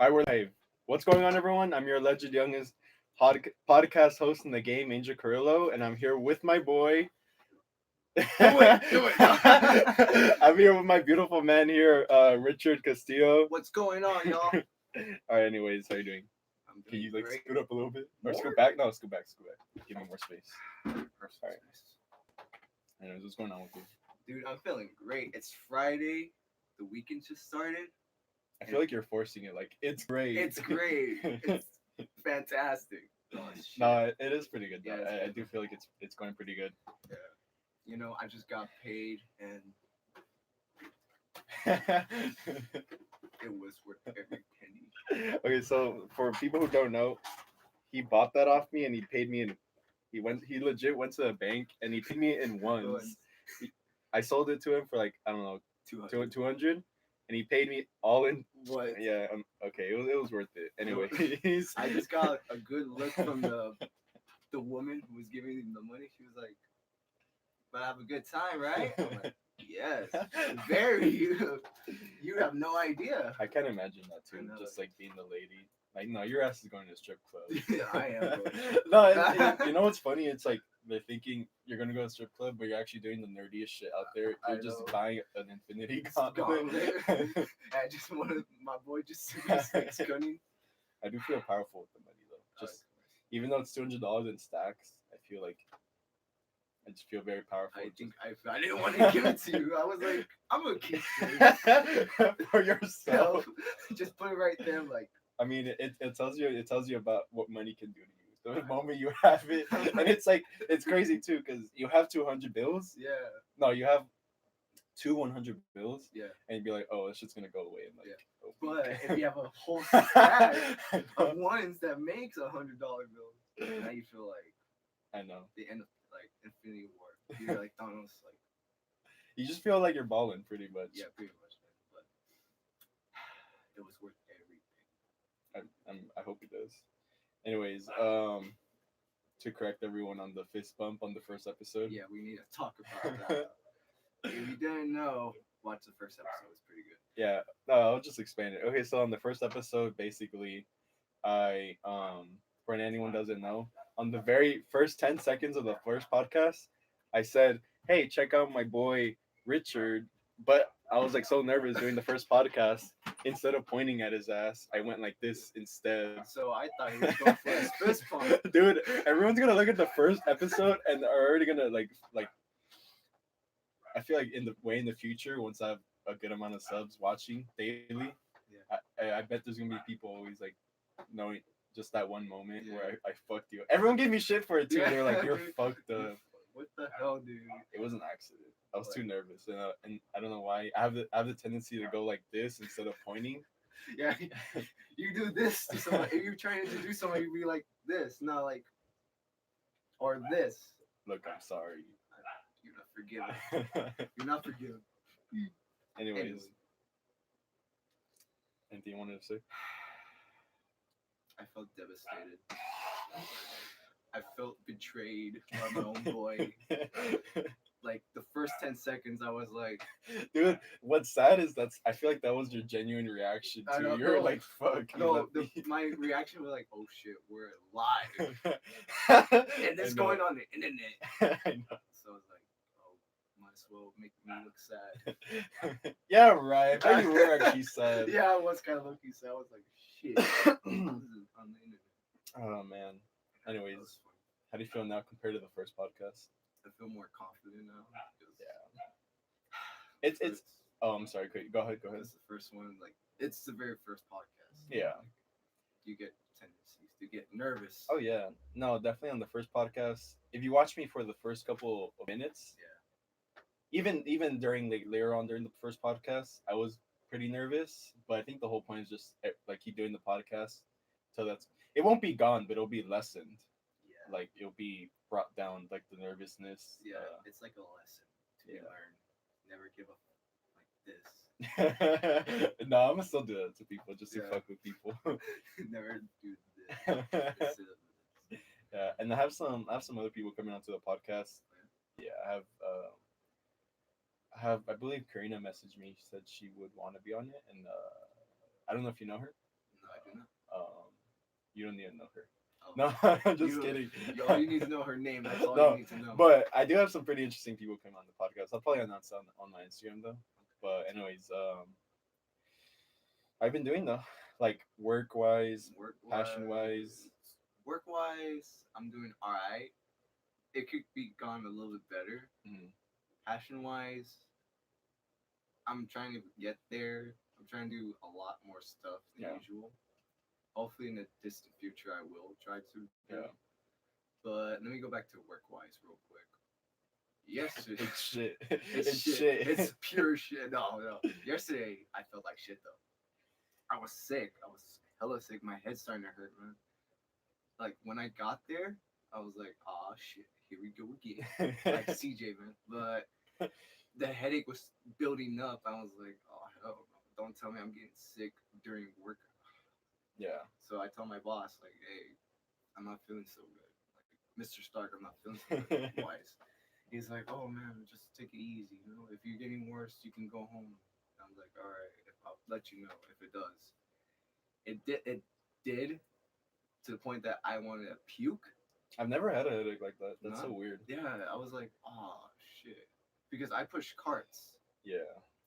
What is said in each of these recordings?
All right, we're live. What's going on, everyone? I'm your alleged youngest podcast host in the game, Angel Carrillo, and I'm here with my boy. Do it, do it. I'm here with my beautiful man here, Richard Castillo. What's going on, y'all? All right, anyways, how you doing? I'm Can doing you like great. scoot up a little bit or More? scoot back? No, scoot back, scoot back. Give me more space. All right. Anyways, what's going on with you? Dude, I'm feeling great. It's Friday. The weekend just started. I feel like you're forcing it. Like it's great. It's great. It's fantastic. Oh, shit. No, it is pretty good. Yeah, Though. it's I good. do feel like it's going pretty good. Yeah. You know, I just got paid and it was worth every penny. Okay, so for people who don't know, he bought that off me and he paid me in. He legit went to the bank and he paid me in ones. I sold it to him for like I don't know 200. 200, and he paid me all in. What? Yeah, okay, it was worth it. Anyway, I just got a good look from the woman who was giving him the money. She was like, "But have a good time, right?" I'm like, "Yes, very." You have no idea. I can't imagine that too. I know. Just like being the lady. Like no, your ass is going to a strip club. Yeah, I am. No, you know what's funny? It's like they're thinking you're gonna go to a strip club, but you're actually doing the nerdiest shit out there. You're just buying an infinity gauntlet. I just wanted my boy just to be six gunning. I do feel powerful with the money though. Just even though it's $200 in stacks, I feel like I just feel very powerful. I didn't want to give it to you. I was like, I'm gonna keep it for yourself. Just put it right there, like. I mean, it tells you about what money can do to you. The moment you have it, and it's crazy too because you have 200 bills. Yeah. No, you have two 100 bills. Yeah. And you'd be like, oh, it's just gonna go away. And like, yeah. But if you have a whole stack of ones that makes $100 bills, now you feel like I know the end of like Infinity War. You're like Thanos, like. You just feel like you're balling pretty much. Yeah, pretty much. But it was worth everything. I hope it does. Anyways, to correct everyone on the fist bump on the first episode. Yeah, we need to talk about that. If you didn't know, watch the first episode. It's pretty good. Yeah, I'll just explain it. Okay, so on the first episode, basically, I for anyone who doesn't know, on the very first 10 seconds of the first podcast, I said, "Hey, check out my boy Richard." But I was like so nervous doing the first podcast. Instead of pointing at his ass, I went like this instead. So I thought he was going for his fist pump. Dude, everyone's gonna look at the first episode and are already gonna like. I feel like in the future, once I have a good amount of subs watching daily, I bet there's gonna be people always like knowing just that one moment where I fucked you. Everyone gave me shit for it too. They're like, "You're fucked up." What the hell, dude? It was an accident. I was too nervous, and I don't know why. I have the tendency to go like this instead of pointing. Yeah, you do this to someone. If you're trying to do something, you be like this, not like, or this. Look, I'm sorry. You're not forgiven. You're not forgiven. Anyways, anything you wanted to say? I felt devastated. I felt betrayed by my own boy. Like the first 10 seconds, I was like, dude. What's sad is I feel like that was your genuine reaction too. You're like, fuck. No, my reaction was like, oh shit, we're live, and it's going on the internet. I know. So I was like, oh, might as well make me look sad. Yeah, right. But you were actually sad. Yeah, I was kind of looking sad. I was like, shit, this is on the internet. Oh man. Anyways, how do you feel now compared to the first podcast? I feel more confident now. Yeah. It's. Oh, I'm sorry. Go ahead. It's the first one. Like it's the very first podcast. Yeah. You get tendencies to get nervous. Oh yeah. No, definitely on the first podcast. If you watch me for the first couple of minutes. Yeah. Even during later on during the first podcast, I was pretty nervous. But I think the whole point is just like keep doing the podcast, so it won't be gone, but it'll be lessened. Yeah. Like it'll be brought down, like the nervousness. Yeah, it's like a lesson to be learned. Never give up like this. No, I'm gonna still do that to people just to fuck with people. Never do this. Yeah, and I have some other people coming onto the podcast. Yeah, I believe Karina messaged me. She said she would want to be on it, and I don't know if you know her. No, You don't need to know her. Oh, No, I'm just you, kidding. all you need to know her name. That's all No, you need to know. but I do have some pretty interesting people come on the podcast. I'll probably announce on my Instagram though. But anyways, I've been doing though, like work wise, Work passion wise, wise. work wise, I'm doing all right. It could be gone a little bit better. Mhm. Passion wise, I'm trying to get there. I'm trying to do a lot more stuff than Yeah, usual. Hopefully, in the distant future, I will try to do. yeah. But let me go back to work wise real quick. Yesterday, It's shit. it's It's shit. shit. It's pure shit. No, no. Yesterday, I felt like shit though. I was sick. I was hella sick. My head's starting to hurt, man. Like when I got there, I was like, "Oh shit, here we go again." Like CJ, man. But the headache was building up. I was like, "Oh hell, no. Don't tell me I'm getting sick during work." Yeah. So I told my boss, like, "Hey, I'm not feeling so good. Like, Mr. Stark, I'm not feeling so good." Wise. He's like, "Oh man, just take it easy. You know, if you're getting worse, you can go home." I'm like, "All right, I'll let you know if it does." It did. It did to the point that I wanted to puke. I've never had a headache like that. That's No, so weird. yeah, I was like, "Oh shit," because I push carts. Yeah.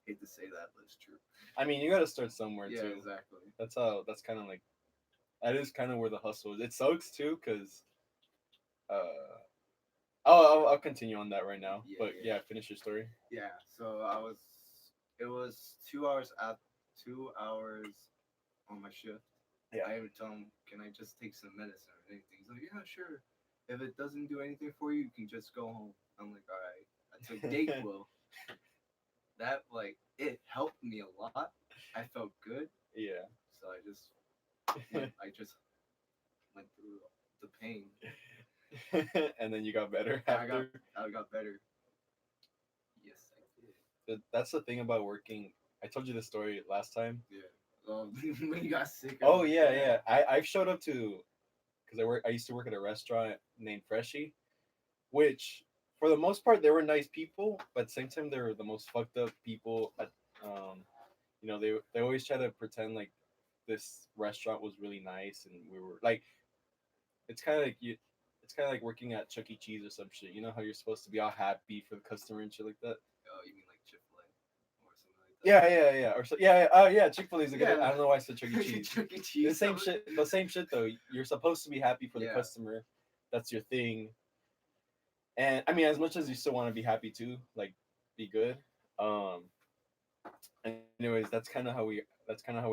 Hate to say that, but it's true. I mean, you got to start somewhere Yeah, too. exactly. That's how. That's kind of like. That is kind of where the hustle is. It sucks too, cause. Uh. I'll continue on that right now. Yeah, But yeah, yeah, finish your story. yeah. So I was. It was 2 hours at 2 hours on my shift. Yeah. I would tell him, "Can I just take some medicine or anything?" He's like, "Yeah, sure. If it doesn't do anything for you, you can just go home." I'm like, "All right." I took Dayquil. That like it helped me a lot. I felt good, Yeah. so I just went through the pain, And then you got better and after. I got better. Yes, I did. That's the thing about working. I told you this story last time. Yeah. When you got sick. Oh yeah, yeah. I've showed up to because I used to work at a restaurant named Freshie, which for the most part they were nice people, but at the same time they were the most fucked up people. Um, they always try to pretend like this restaurant was really nice and we were like it's kind of like you. It's kind of like working at Chuck E. Cheese or some shit. You know how you're supposed to be all happy for the customer and shit like that. Oh, you mean like Chick-fil-A or something like that? Yeah, yeah, yeah. Or so, yeah, yeah. Oh, yeah. Chick Fil A is a good. I Yeah. don't know why I said Chuck E. Cheese. Chuck E. The Cheese. same shit. The same shit though. You're supposed to be happy for the Yeah. customer. That's your thing. And I mean, as much as you still want to be happy too, like be good. Um. Anyways, that's kind of how we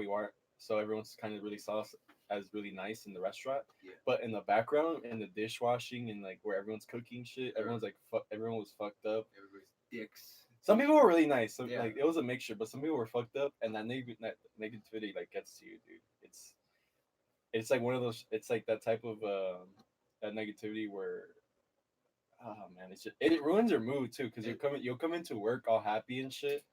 are. So everyone's kind of really saw us as really nice in the restaurant, Yeah. but in the background, in the dishwashing and like where everyone's cooking shit, everyone's like everyone was fucked up. Everybody's dicks. Some people were really nice. So Yeah. like it was a mixture, but some people were fucked up, and that negativity like gets to you, dude. It's like one of those. It's like that type of that negativity where, oh man, it ruins your mood too, because you'll come into work all happy and shit,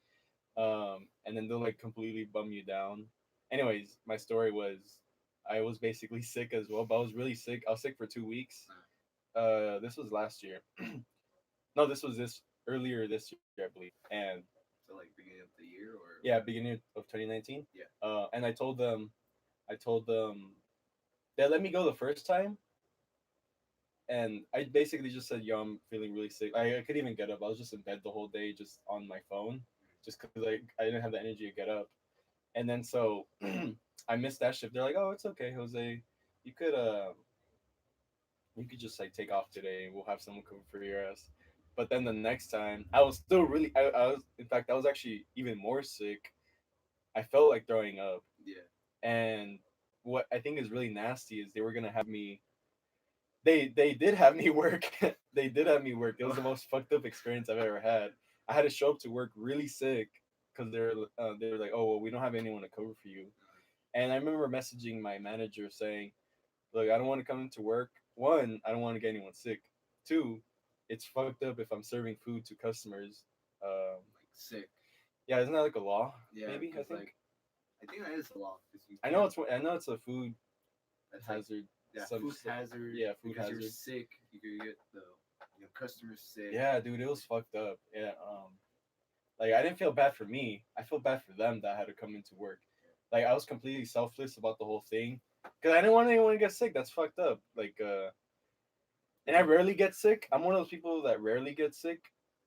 and then they'll like completely bum you down. Anyways, my story was I was basically sick as well, but I was really sick. I was sick for 2 weeks. This was last year. No, this was this earlier this year, I believe, and So like beginning of the year or yeah, beginning of 2019. Yeah. And I told them they let me go the first time, and I basically just said, "Yo, I'm feeling really sick." I couldn't even get up. I was just in bed the whole day, just on my phone, just because I didn't have the energy to get up. And then so I missed that shift. They're like, "Oh, it's okay, Jose. You could you could just like take off today. We'll have someone come for your ass." But then the next time, I was still really. I was in fact I was actually even more sick. I felt like throwing up. Yeah. And what I think is really nasty is they were gonna have me. They did have me work. They did have me work. It was the most fucked up experience I've ever had. I had to show up to work really sick because they were like, oh well, we don't have anyone to cover for you. And I remember messaging my manager saying, look, I don't want to come into work. One, I don't want to get anyone sick. Two, it's fucked up if I'm serving food to customers. Like sick. Yeah, isn't that like a law? Yeah. Maybe I think. Like I think that is a law because you. I know it's a food That's like hazard. yeah, some food stuff. hazard. Yeah, food because hazard. you're sick, you could get the customers sick. Yeah, dude, it was fucked up. Yeah, like I didn't feel bad for me. I felt bad for them that had to come into work. Like I was completely selfless about the whole thing because I didn't want anyone to get sick. That's fucked up. And I rarely get sick. I'm one of those people that rarely get sick,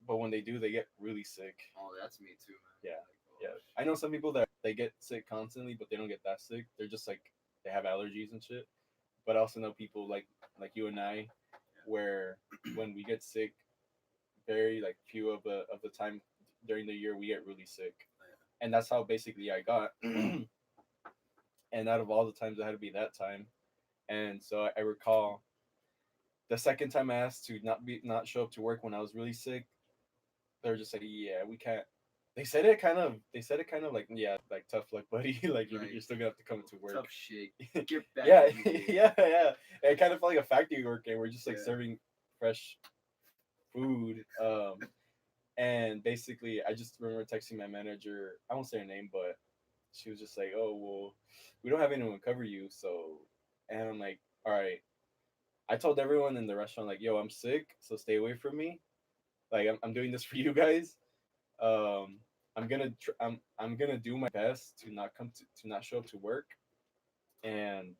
but when they do, they get really sick. Oh, that's me too, man. Yeah, Like, oh, yeah. I know some people that they get sick constantly, but they don't get that sick. They're just like they have allergies and shit. But I also know people like you and I, where when we get sick, very like few of the time during the year we get really sick, and that's how basically I got. And out of all the times, I had to be that time. And so I recall the second time I asked to not show up to work when I was really sick, they were just like, "Yeah, we can't." They said it kind of like, "Yeah, like tough luck, buddy. Like you're still gonna have to come to work." Tough shit. Get back. Yeah, yeah. It kind of felt like a factory worker. We're just like serving fresh food. And basically, I just remember texting my manager. I won't say her name, but she was just like, "Oh well, we don't have anyone to cover you." So, and I'm like, "All right." I told everyone in the restaurant like, "Yo, I'm sick, so stay away from me. Like, I'm doing this for you guys. Um, I'm gonna do my best to not to not show up to work, and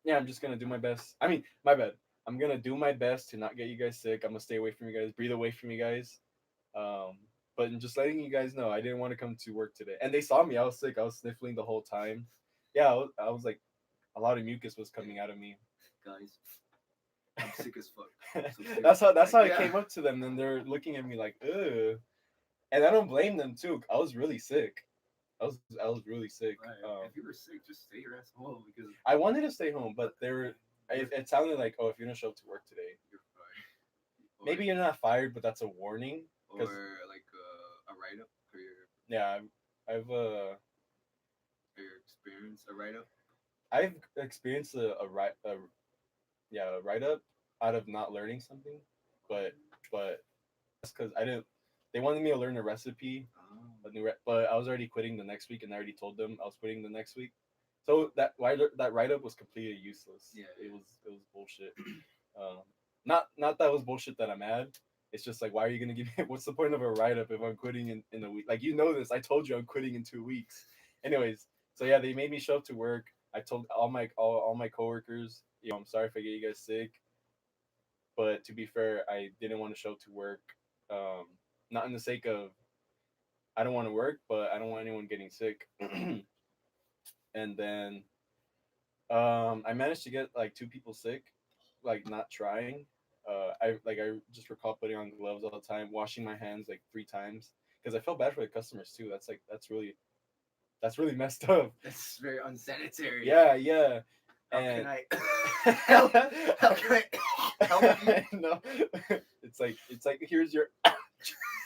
yeah, I'm just gonna do my best. I mean, my bad. I'm gonna do my best to not get you guys sick. I'm gonna stay away from you guys, breathe away from you guys. Um, but I'm just letting you guys know, I didn't want to come to work today. And they saw me. I was sick. I was sniffling the whole time. Yeah, I was like, a lot of mucus was coming out of me. Guys, I'm sick as fuck. So That's how it came up to them. And they're looking at me like, ugh. And I don't blame them too. I was really sick. I was really sick. Right. If you were sick, just stay your ass home because I wanted to stay home, but they were. It sounded like, oh, if you don't show up to work today, you're fired. maybe you're not fired, but that's a warning. Or like a write up for your. Yeah, I've For your experience, a write up. I've experienced a write up out of not learning something, but that's because I didn't. They wanted me to learn a recipe, but I was already quitting the next week, and I already told them I was quitting the next week. So that write up was completely useless. Yeah, it was bullshit. Not that it was bullshit that I'm mad. It's just like, why are you gonna give me? What's the point of a write up if I'm quitting in a week? Like, you know this. I told you I'm quitting in 2 weeks. Anyways, so yeah, they made me show up to work. I told all my coworkers, I'm sorry if I get you guys sick, but to be fair, I didn't want to show up to work. Not in the sake of I don't want to work, but I don't want anyone getting sick. And then I managed to get like two people sick, like not trying. I just recall putting on gloves all the time, washing my hands like 3 times because I felt bad for the customers too. That's really messed up. That's very unsanitary. Yeah, yeah. How can I help? How can I help you? No, it's like here's your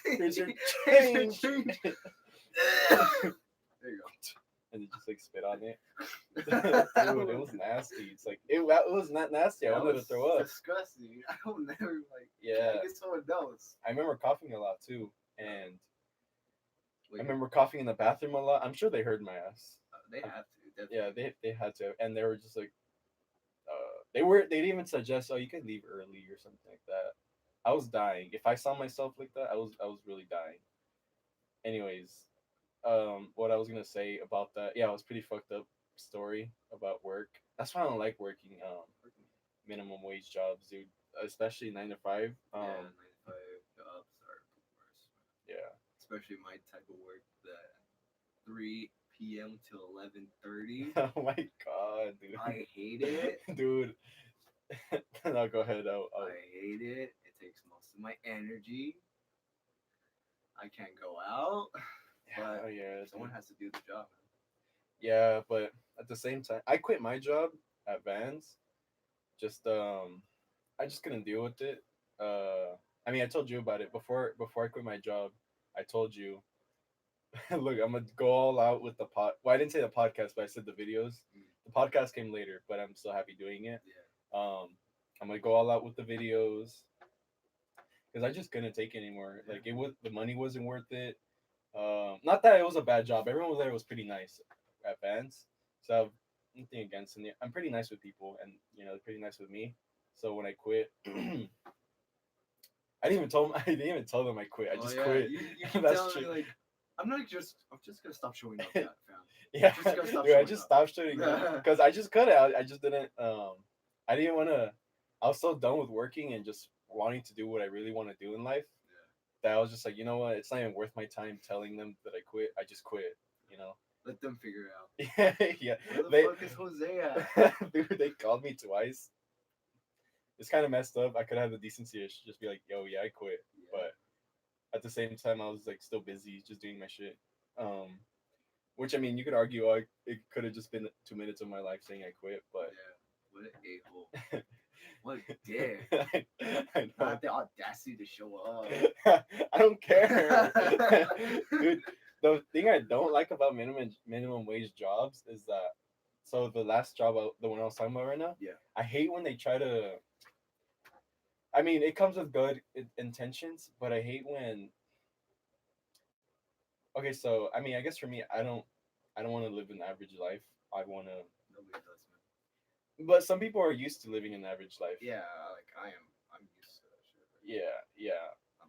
change. There you go. And you just like spit on it. Dude, it was nasty. It's like it was not nasty. I wanted to throw up. Disgusting. I don't never like. Yeah. I guess someone else. I remember coughing a lot too, and I remember coughing in the bathroom a lot. I'm sure they heard my ass. They have to. Definitely. Yeah, they had to, and they were just like, they didn't even suggest, oh, you can leave early or something like that. I was dying. If I saw myself like that, I was really dying. Anyways, what I was gonna say about that, yeah, it was pretty fucked up story about work. That's why I don't like working minimum wage jobs, dude. Especially 9 to 5. Yeah, 9 to 5 jobs are worse. Yeah. Especially my type of work, that 3 p.m. till 11:30. Oh my god, dude. I hate it, dude. No, go ahead. I hate it. It takes most of my energy. I can't go out. Yeah, But yeah. someone has to do the job, man. Yeah, but at the same time, I quit my job at Vans. Just I just couldn't deal with it. I mean, I told you about it before I quit my job. I told you, look, I'm gonna go all out with the pod. Well, I didn't say the podcast, but I said the videos. The podcast came later, but I'm still happy doing it. Yeah. I'm gonna go all out with the videos because I just couldn't take it anymore. Like the money wasn't worth it. Not that it was a bad job. Everyone there was pretty nice at Vans, so I have nothing against them. I'm pretty nice with people, and they're pretty nice with me. So when I quit, I didn't even tell them. I didn't even tell them I quit. I just quit. You keep That's telling true. me, like, I'm just gonna stop showing up, fam. Yeah, Just gotta stop dude, I showing just up. stopped shooting because I just couldn't. I just didn't. I didn't want to. I was so done with working and just wanting to do what I really want to do in life that I was just like, you know what? It's not even worth my time telling them that I quit. I just quit. You know. Let them figure it out. Yeah, yeah. Where the They, fuck is Jose at? dude, they called me twice. It's kind of messed up. I could have the decency to just be like, yo, yeah, I quit. Yeah. But at the same time, I was like still busy, just doing my shit. Um, which I mean, you could argue it could have just been 2 minutes of my life saying I quit, but Yeah. What an a hole. What a dick. I know. Not the audacity to show up. I don't care, dude. The thing I don't like about minimum wage jobs is that so the last job, the one I was talking about right now, Yeah. I hate when they try to. I mean, it comes with good intentions, but I hate when. Okay, so I mean, I guess for me, I don't want to live an average life. I want to, Nobody does, man. but some people are used to living an average life. Yeah, like I am. I'm used to that shit. Yeah, yeah. I'm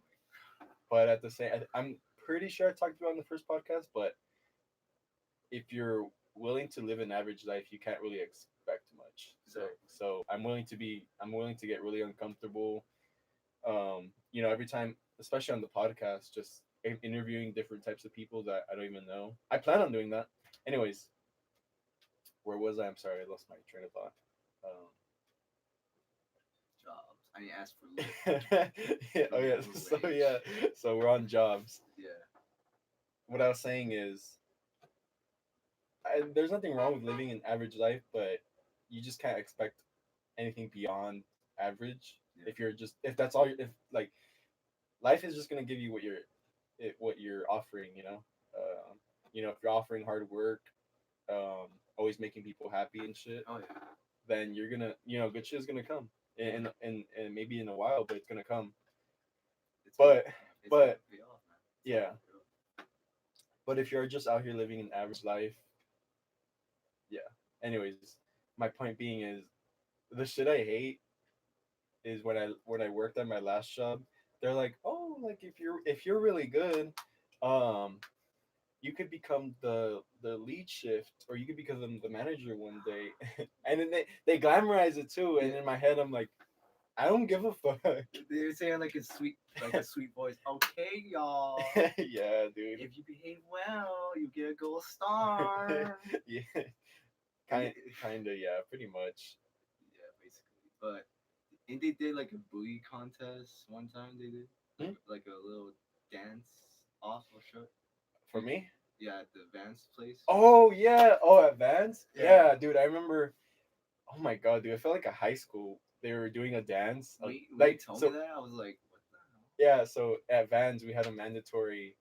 like, But at the same, I'm pretty sure I talked about it on the first podcast. But if you're willing to live an average life, you can't really expect much. So, Exactly. so I'm willing to get really uncomfortable. Every time, especially on the podcast, just interviewing different types of people that I don't even know. I plan on doing that. Anyways, where was I? I'm sorry, I lost my train of thought. jobs. I need to ask for Lyft. Yeah, oh yeah, Minimum so wage. yeah, so we're on jobs. Yeah. What I was saying is, there's nothing wrong with living an average life, but you just can't expect anything beyond average. Yeah. If that's all, if like life is just gonna give you what you're offering, if you're offering hard work, always making people happy and shit, Oh yeah. then you're gonna, good shit is gonna come, and maybe in a while, but it's gonna come. It's gonna, But it's gonna but pay off, man. It's yeah, gonna pay off. but if you're just out here living an average life, yeah. Anyways, my point being is the shit I hate is when I worked at my last job. They're like, oh, like if you're really good, um, you could become the lead shift, or you could become the manager one day. And then they glamorize it too. And Yeah. in my head, I'm like, I don't give a fuck. They're saying like a sweet voice. Okay, y'all. Yeah, dude. If you behave well, you get a gold star. Yeah, kinda, yeah, pretty much. Yeah, basically. But and they did like a boogie contest one time. They did Hmm? like a little dance off or show. For me. Yeah, at the Vance place. Oh yeah. Oh, advance. Yeah. Yeah, dude. I remember. Oh my god, dude! I felt like a high school. They were doing a dance. When you Like told me so, that, I was like, what the hell? yeah. So at Vans, we had a mandatory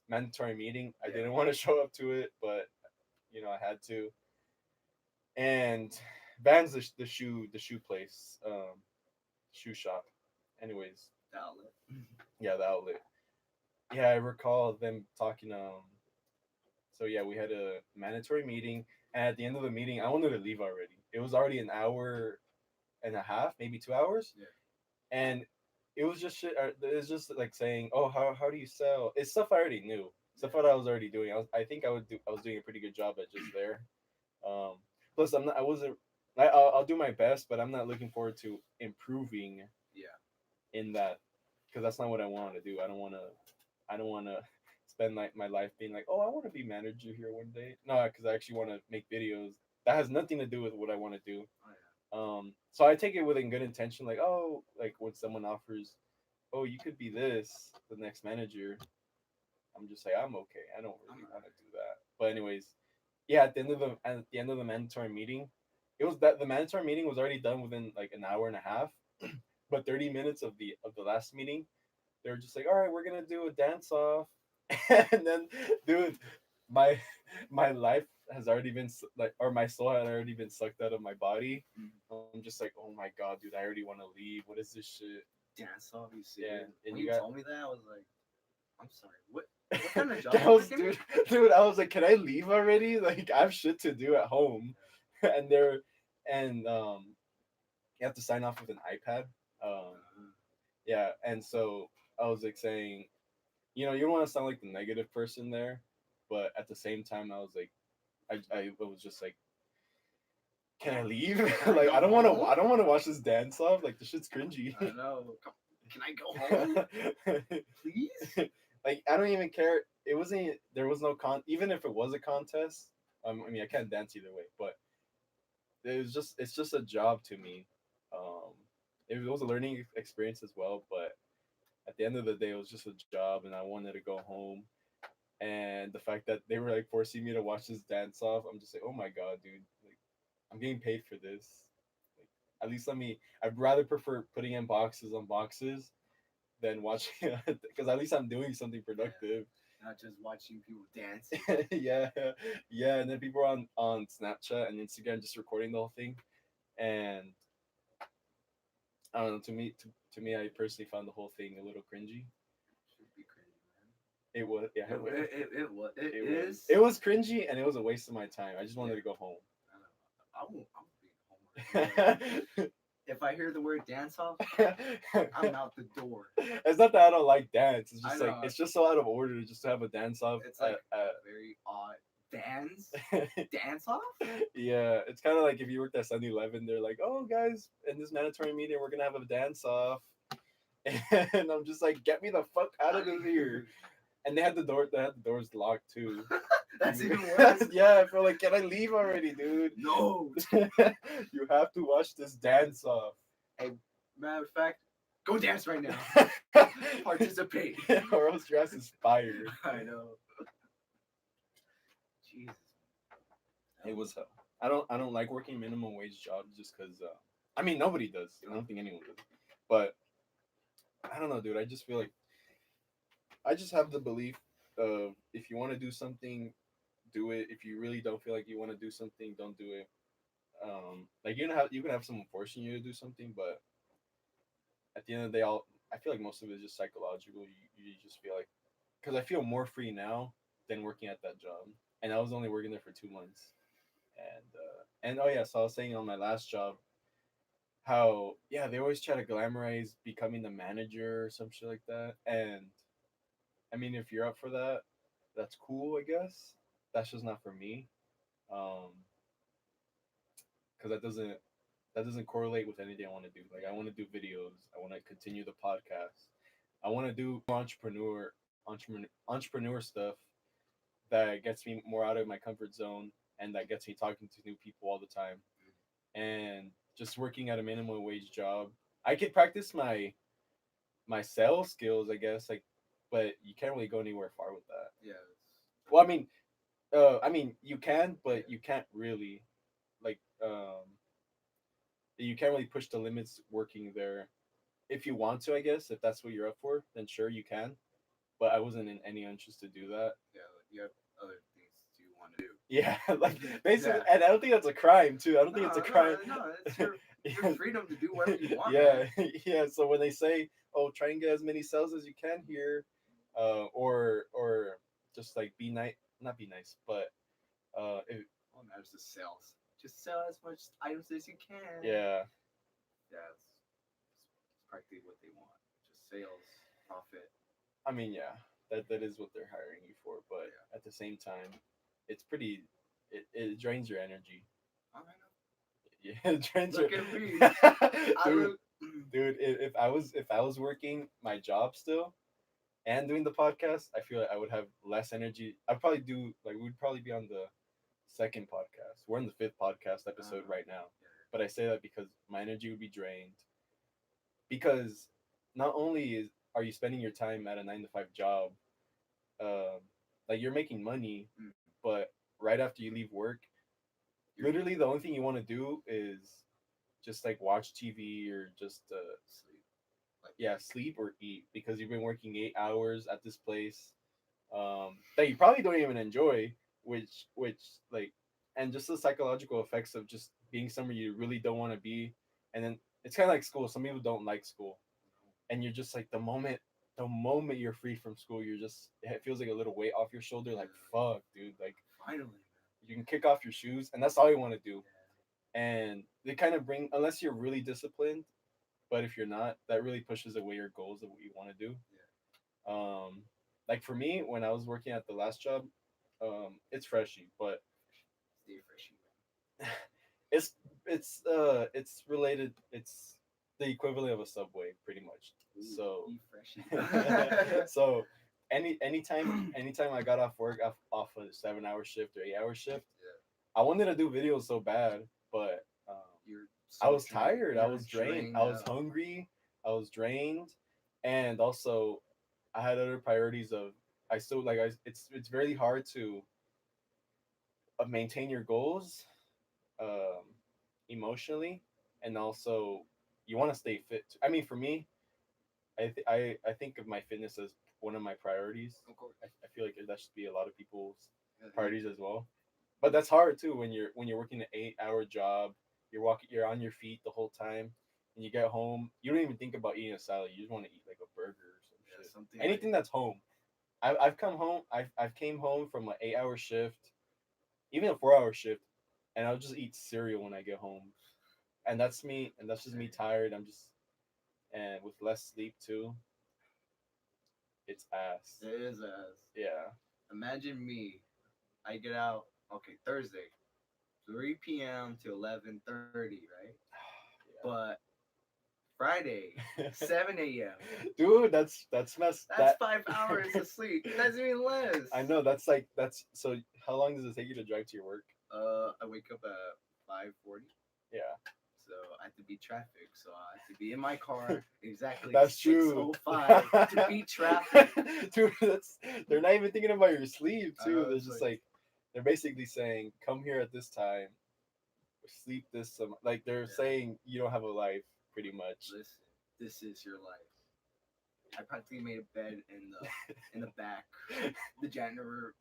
meeting. I Yeah. didn't want to show up to it, but I had to. And Vans, the shoe place, shoe shop. Anyways, The outlet. yeah, the outlet. Yeah, I recall them talking. So yeah, we had a mandatory meeting, and at the end of the meeting, I wanted to leave already. It was already an hour and a half, maybe 2 hours, Yeah. and it was just shit. It was just like saying, "Oh, how do you sell?" It's stuff I already knew, stuff what I was already doing. I think I was doing a pretty good job at just there. Um, Plus, I'm not. I wasn't. I'll do my best, but I'm not looking forward to improving Yeah. in that because that's not what I want to do. I don't want to. I don't want to spend like my life being like, oh, I want to be manager here one day. No, because I actually want to make videos. That has nothing to do with what I want to do. Oh yeah. So I take it with a good intention, like, oh, like when someone offers, oh, you could be this, the next manager. I'm just like, I'm okay. I don't really want to do that. But anyways, yeah. At the end of the mandatory meeting, it was that the mandatory meeting was already done within like an hour and a half, but 30 minutes of the last meeting, they were just like, all right, we're gonna do a dance off, and then, dude, my my life has already been like, or my soul had already been sucked out of my body. Mm. I'm just like, oh my god, dude, I already want to leave. What is this shit? Dance off, you see? Yeah, and When you you got. told me that, I was like, I'm sorry. What kind of job? I was, dude, I was like, can I leave already? Like, I have shit to do at home, and you have to sign off with an iPad. Yeah, and so I was like saying, you don't want to sound like the negative person there, but at the same time, I was like, I was just like, can I leave? Can I Like, go home? I don't want to watch this dance off. Like, the shit's cringy. I know. Can I go home, please? Like, I don't even care. It wasn't. There was no Even if it was a contest, I mean, I can't dance either way. But it's just a job to me. Um, it was a learning experience as well. But at the end of the day, it was just a job, and I wanted to go home. And the fact that they were like forcing me to watch this dance off, I'm just like, oh my god, dude! Like, I'm getting paid for this. Like, at least let me. I'd rather prefer putting in boxes on boxes than watching because at least I'm doing something Yeah. productive. Not just watching people dance. Yeah, yeah. And then people are on Snapchat and Instagram just recording the whole thing, and I don't know. To me, I personally found the whole thing a little cringy. Should be crazy, man. It was, yeah, It it was. is. It was cringy, and it was a waste of my time. I just Yeah. wanted to go home. I know. I won't be home right now. If I hear the word dance off, I'm out the door. It's not that I don't like dance. It's I just like know. it's just so out of order just to have a dance off. It's like a very odd dance. Dance off? Yeah, it's kind of like if you worked at 7-Eleven, they're like, "Oh, guys, in this mandatory meeting, we're gonna have a dance off," and I'm just like, "Get me the fuck out of here!" And they had the doors locked too. That's even worse. Yeah, I feel like, can I leave already, dude? No. You have to watch this dance off. Hey, matter of fact, go dance right now. Participate. Or else your ass is fired. I know. Jesus. It was hell. I don't like working minimum wage jobs just because. I mean, nobody does. I don't think anyone does. But I don't know, dude. I just feel like I just have the belief of if you want to do something, do it. If you really don't feel like you want to do something, don't do it. Like you can have someone forcing you to do something, but at the end of the day, I feel like most of it is just psychological. You just feel like because I feel more free now than working at that job, and I was only working there for 2 months. And oh yeah, so I was saying on my last job how yeah they always try to glamorize becoming the manager or some shit like that, and I mean if you're up for that, that's cool I guess. That's just not for me, um, because that doesn't correlate with anything I want to do. Like I want to do videos, I want to continue the podcast, I want to do entrepreneur stuff that gets me more out of my comfort zone and that gets me talking to new people all the time. And just working at a minimum wage job, I could practice my sales skills, I guess. Like, but you can't really go anywhere far with that. Yeah. Well, I mean, you can, but you can't really like you can't really push the limits working there. If you want to, I guess, if that's what you're up for, then sure you can. But I wasn't in any interest to do that. Yeah. You have other things you want to do. Yeah, like basically, Yeah. and I don't think that's a crime too. I don't think No, it's a crime. no. It's your freedom to do whatever you want. Yeah, Man. yeah. So when they say, "Oh, try and get as many sales as you can here," or just like be nice, not be nice, but if, All that matters is sales. Just sell as much items as you can. yeah. Yeah. It's practically what they want. Just sales, profit. I mean, yeah, that is what they're hiring you for, but Yeah. at the same time, it's pretty. It drains your energy. I know. Yeah, it drains Look your. at me. Dude, dude, if I was working my job still and doing the podcast, I feel like I would have less energy. I'd probably do like we'd probably be on the second podcast. We're in the fifth podcast episode right now, Yeah. but I say that because my energy would be drained. Because not only are you spending your time at a 9 to 5 job, um, like you're making money, Mm. but right after you leave work, literally the only thing you want to do is just like watch TV or just Sleep. Like yeah, sleep or eat because you've been working 8 hours at this place that you probably don't even enjoy, which like, and just the psychological effects of just being somewhere you really don't want to be, and then it's kind of like school. Some people don't like school, and you're just like the moment you're free from school, you're just it feels like a little weight off your shoulder. Like fuck, dude, like finally, man. you can kick off your shoes, and that's all you want to do. And they kind of bring unless you're really disciplined, but if you're not, that really pushes away your goals of what you want to do. Yeah. Um, Like for me, when I was working at the last job, it's freshy, but Stay freshy, it's it's related. It's the equivalent of a subway, pretty much. man. Ooh, So be freshy. so anytime I got off work off a 7 hour shift or 8 hour shift, Yeah, I wanted to do videos so bad, but you're I so was tired. I You're was drained. drained I was out. hungry. I was drained, and also I had other priorities of I still like I. It's very hard to maintain your goals um, emotionally, and also you want to stay fit. I mean, for me, I think of my fitness as one of my priorities. Of course. I feel like that should be a lot of people's Yeah, priorities as well. But that's hard too when you're working an 8 hour job. You're on your feet the whole time, and you get home. You don't even think about eating a salad. You just want to eat like a burger or some yeah, shit. something like Anything that's home. I've come home. I've came home from an 8 hour shift, even a 4 hour shift, and I'll just eat cereal when I get home. And that's me. And that's just me tired. I'm just and with less sleep too. It's ass. it is as. Yeah. Imagine me. I get out. Okay, Thursday, 3 p.m. to 11:30, right? But Friday, Yeah. 7 a.m. Dude, that's messed. That's 5 hours of sleep. That's even less. I know that's like that's so. How long does it take you to drive to your work? I wake up at 5:40, Yeah, so I have to beat traffic. So I have to be in my car exactly that's six true. oh five to beat traffic. Dude, that's they're not even thinking about your sleep too. They're It's just like, like they're basically saying, "Come here at this time, sleep this some." Like they're yeah, saying you don't have a life, pretty much. listen, this is your life. I practically made a bed in the back. The janitor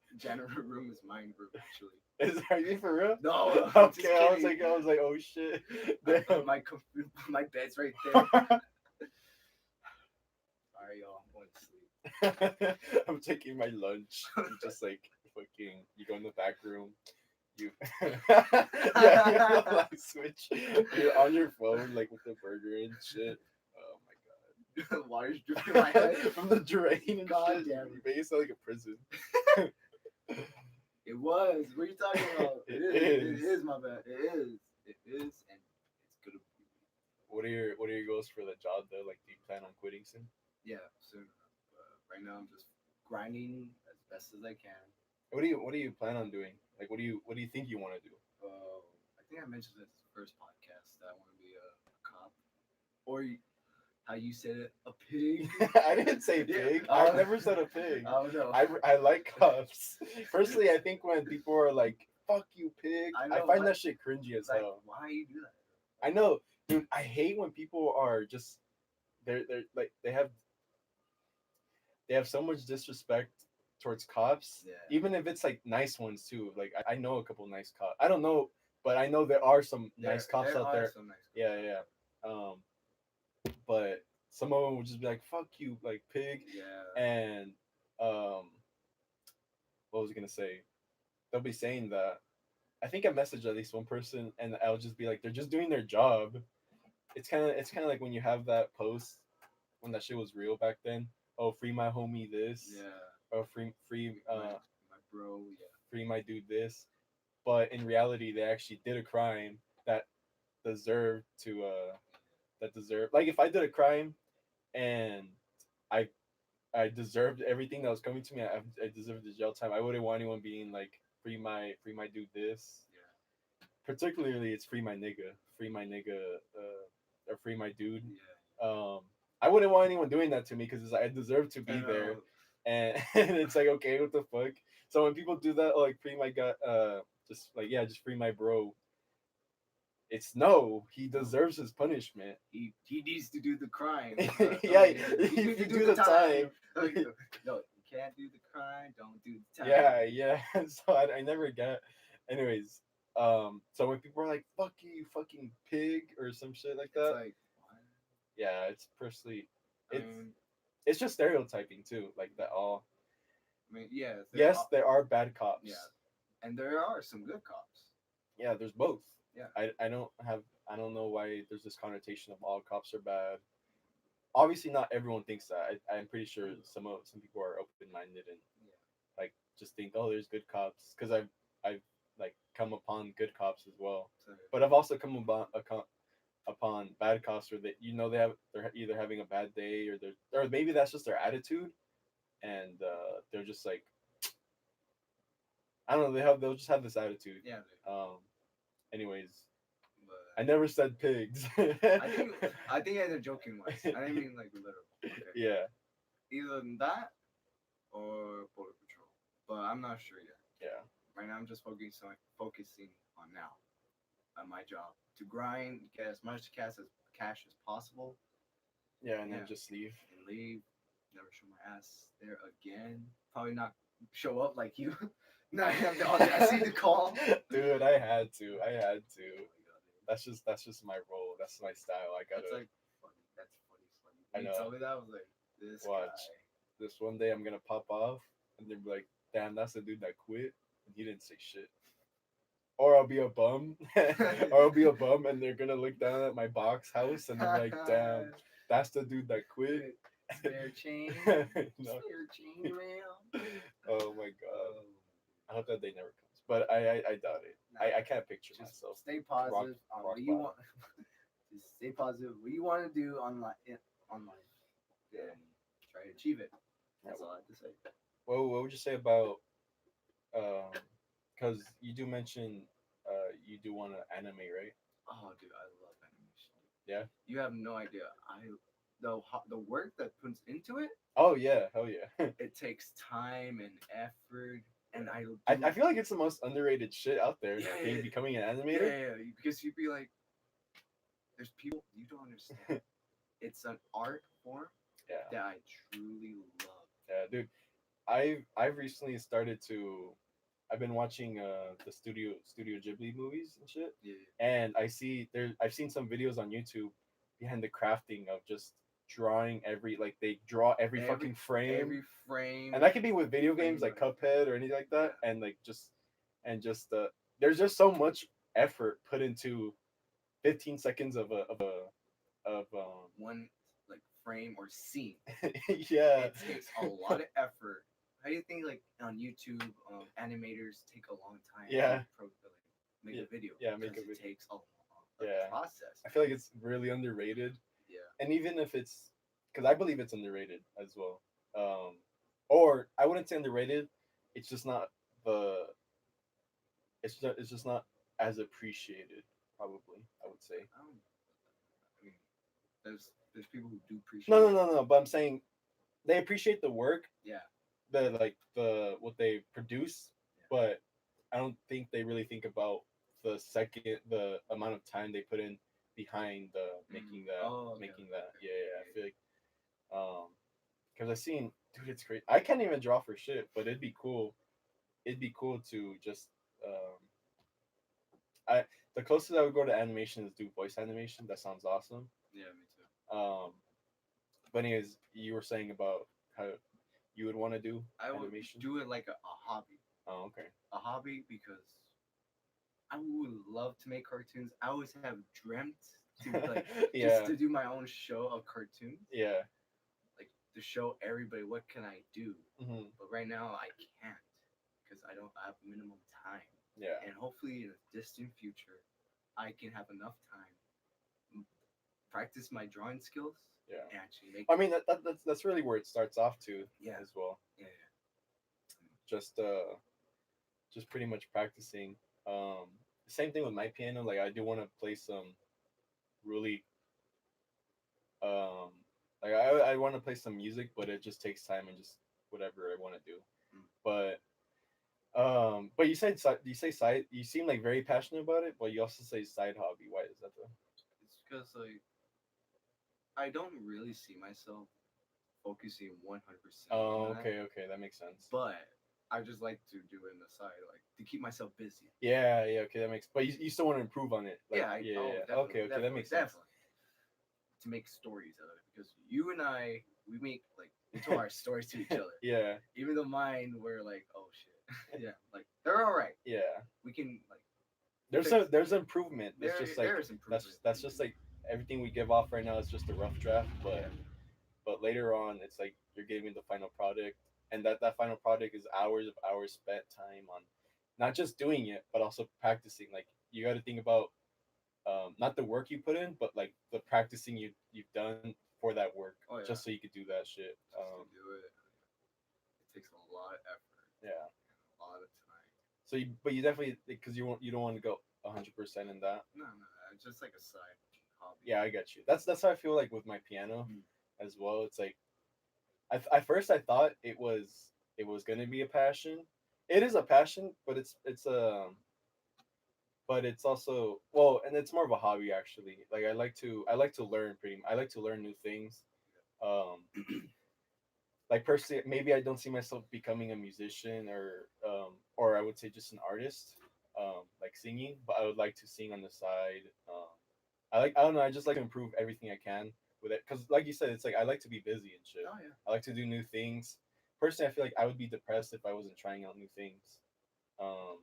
room is mine room actually. Are you for real? No, I'm just Okay, kidding. I was like, oh shit. Damn. My bed's right there. Sorry, y'all. I'm going to sleep. I'm taking my lunch. I'm just like fucking. You go in the back room. You, yeah, you have the light switch. You're on your phone, like with the burger and shit. Oh my Water's dripping my head. god. From the drain and God shit. damn You it. make it sound like a prison. It was. What are you talking about? It It is. is my bad. It is, and it's gonna be. What are your goals for the job though? Like, do you plan on quitting soon? Yeah, soon. Right now, I'm just grinding as best as I can. What do you plan on doing? Like, what do you think you want to do? I think I mentioned this first podcast that I want to be a cop, or how you said it, a pig. I didn't say Yeah, pig. I never said a pig. I don't know. I like cops. Personally, I think when people are like "fuck you, pig," I I know, find what? that shit cringy as Like, hell. why you do that? I know, dude. I hate when people are just they're like they have so much disrespect towards cops, Yeah. even if it's like nice ones too. Like I know a couple nice cops. I don't know, but I know there are some nice cops there out are there. some nice Yeah, yeah. But some of them would just be like "fuck you," like pig, Yeah. and um, what was I gonna say? They'll be saying that. I think I messaged at least one person, and I'll just be like, they're just doing their job. It's kind of like when you have that post when that shit was real back then. Oh, free my homie this, Yeah. or free My bro. Yeah. free my dude this. But in reality, they actually did a crime that deserved to that deserved like if I did a crime and I I deserved everything that was coming to me. I deserved the jail time. I wouldn't want anyone being like free my dude this. Yeah. Particularly, it's free my nigga, or free my dude. Yeah. I wouldn't want anyone doing that to me because I deserve to I be there, know. and it's like okay, what the fuck. So when people do that, like free my guy, just like yeah, just free my bro. It's no, he deserves his punishment. He needs to do the crime. Yeah, He if needs to you do do the the time. time, Like, no, you can't do the crime. Don't do the time. yeah, yeah. So I never get. Anyways, so when people are like "fuck you, you fucking pig" or some shit like It's that, like, what? yeah, it's personally, I it's mean, it's just stereotyping too. Like that all. yeah. Yes, there are bad cops. Yeah, and there are some good cops. Yeah, there's both. Yeah. I don't know why there's this connotation of all cops are bad. obviously not everyone thinks that. I'm pretty sure some people are open minded and Yeah. like just think, oh, there's good cops, because I've like come upon good cops as well, So, but I've also come upon bad cops where they're either having a bad day, or maybe that's just their attitude, and they're just like, I don't know, they'll just have this attitude. yeah, Anyways, I but never said pigs. I think I think I had a joking once. I didn't mean like literal. Okay. Yeah, Either that or border patrol, but I'm not sure yet. yeah, Right now, I'm just focusing on now on my job to grind, get as much cash as possible, yeah, and then yeah, just leave. and leave. Never show my ass there again. Probably not show up like you. Not have the audacity to call. Dude, I had to. I had to. Oh my god, dude. That's just my role. That's my style. I That's gotta like funny. That's funny. Funny. I When you know. told me that, I was like, this Watch. guy. This one day I'm gonna pop off, and they'll be like, "Damn, that's the dude that quit, and he didn't say shit." Or I'll be a bum, or I'll be a bum, and they're gonna look down at my box house, and I'm like, "Damn, that's the dude that quit." Spare change. No. Spare change, man. Oh my god. Oh, I hope that day never comes, but I doubt it. nah, I can't picture just myself. stay positive on rock what you bottom. want. Just stay positive. What you want to do online, and try to achieve it. Yeah, That's all I have to say. what would you say about because you do mention you do want to animate, right? Oh, dude, I love animation. Yeah. You have no idea. The work that puts into it. Oh yeah, hell yeah. It takes time and effort, and I do. I feel like it's the most underrated shit out there. Yeah, Being yeah, becoming an yeah, animator. because you'd be like, there's people you don't understand. It's an art form Yeah, that I truly love. yeah, dude. I've recently started to. I've been watching the Studio Ghibli movies and shit, Yeah, and I've seen some videos on YouTube behind the crafting of just drawing they draw every fucking frame, every frame, and that could be with video frame games like of it. Cuphead or anything like that, Yeah. and just there's just so much effort put into 15 seconds of One like frame or scene. yeah, It takes a lot of effort. How do you think like on YouTube, animators take a long time Yeah. to make Yeah, a video? yeah, make a 'Cause video. It takes a Yeah. process. I feel like it's really underrated, Yeah. and even if it's because I believe it's underrated as well, or I wouldn't say underrated. It's just not the it's just not as appreciated. Probably, I would say. I don't. I mean, there's people who do appreciate. No. But I'm saying they appreciate the work, Yeah. the what they produce, Yeah. but I don't think they really think about the amount of time they put in behind the making that Oh, okay, making okay, that. okay, Yeah. I okay. feel like because I've seen, dude, it's great. I can't even draw for shit, but it'd be cool. It'd be cool to just I the closest I would go to animation is do voice animation. That sounds awesome. Yeah, me too. But anyways, you were saying about how you would want to do I would animation. do it like a hobby. Oh, okay. A hobby because I would love to make cartoons. I always have dreamt to like Yeah. just to do my own show of cartoons, Yeah. like to show everybody what can I do. Hmm. But right now I can't because I don't have minimum time. Yeah. And hopefully in a distant future, I can have enough time practice my drawing skills Yeah. and actually make. I mean that's really where it starts off to Yeah. as well. Yeah. Just just pretty much practicing. Same thing with my piano. Like I do want to play some really um like I want to play some music, but it just takes time and just whatever I want to do. Mm. But you said you say side. You seem like very passionate about it, but you also say side hobby. Why is that though? It's because like I don't really see myself focusing 100% Oh, on that, okay, that makes sense. but I just like to do it on the side, like to keep myself busy. Yeah, okay, that makes. But you still want to improve on it. Like, Yeah, yeah. definitely, Okay, that definitely, makes sense. definitely. To make stories out of it because you and I, we tell our stories to each other. Yeah, Even though mine were like, oh shit, yeah, like they're all right. yeah. We can like There's improvement. It's just like there is improvement. that's just like everything we give off right now is just a rough draft, but Yeah. but later on it's like you're giving the final product, and that final product is hours of hours spent time on not just doing it but also practicing. Like you got to think about not the work you put in, but like the practicing you've done for that work, Oh just yeah, so you could do that shit. just to do it, it takes a lot of effort Yeah. and a lot of time. So but you definitely because you don't want to go 100% in that. No, no, it's just like a side hobby. Yeah, I get you. That's how I feel like with my piano Mm. as well. It's like at first I thought it was gonna be a passion. It is a passion, but it's also well, and it's more of a hobby actually. Like I like to learn I like to learn new things. Um, like personally, maybe I don't see myself becoming a musician or I would say just an artist, like singing. But I would like to sing on the side. I don't know. I just like to improve everything I can with it because, like you said, it's like I like to be busy and shit. Oh yeah. I like to do new things. Personally, I feel like I would be depressed if I wasn't trying out new things. Um,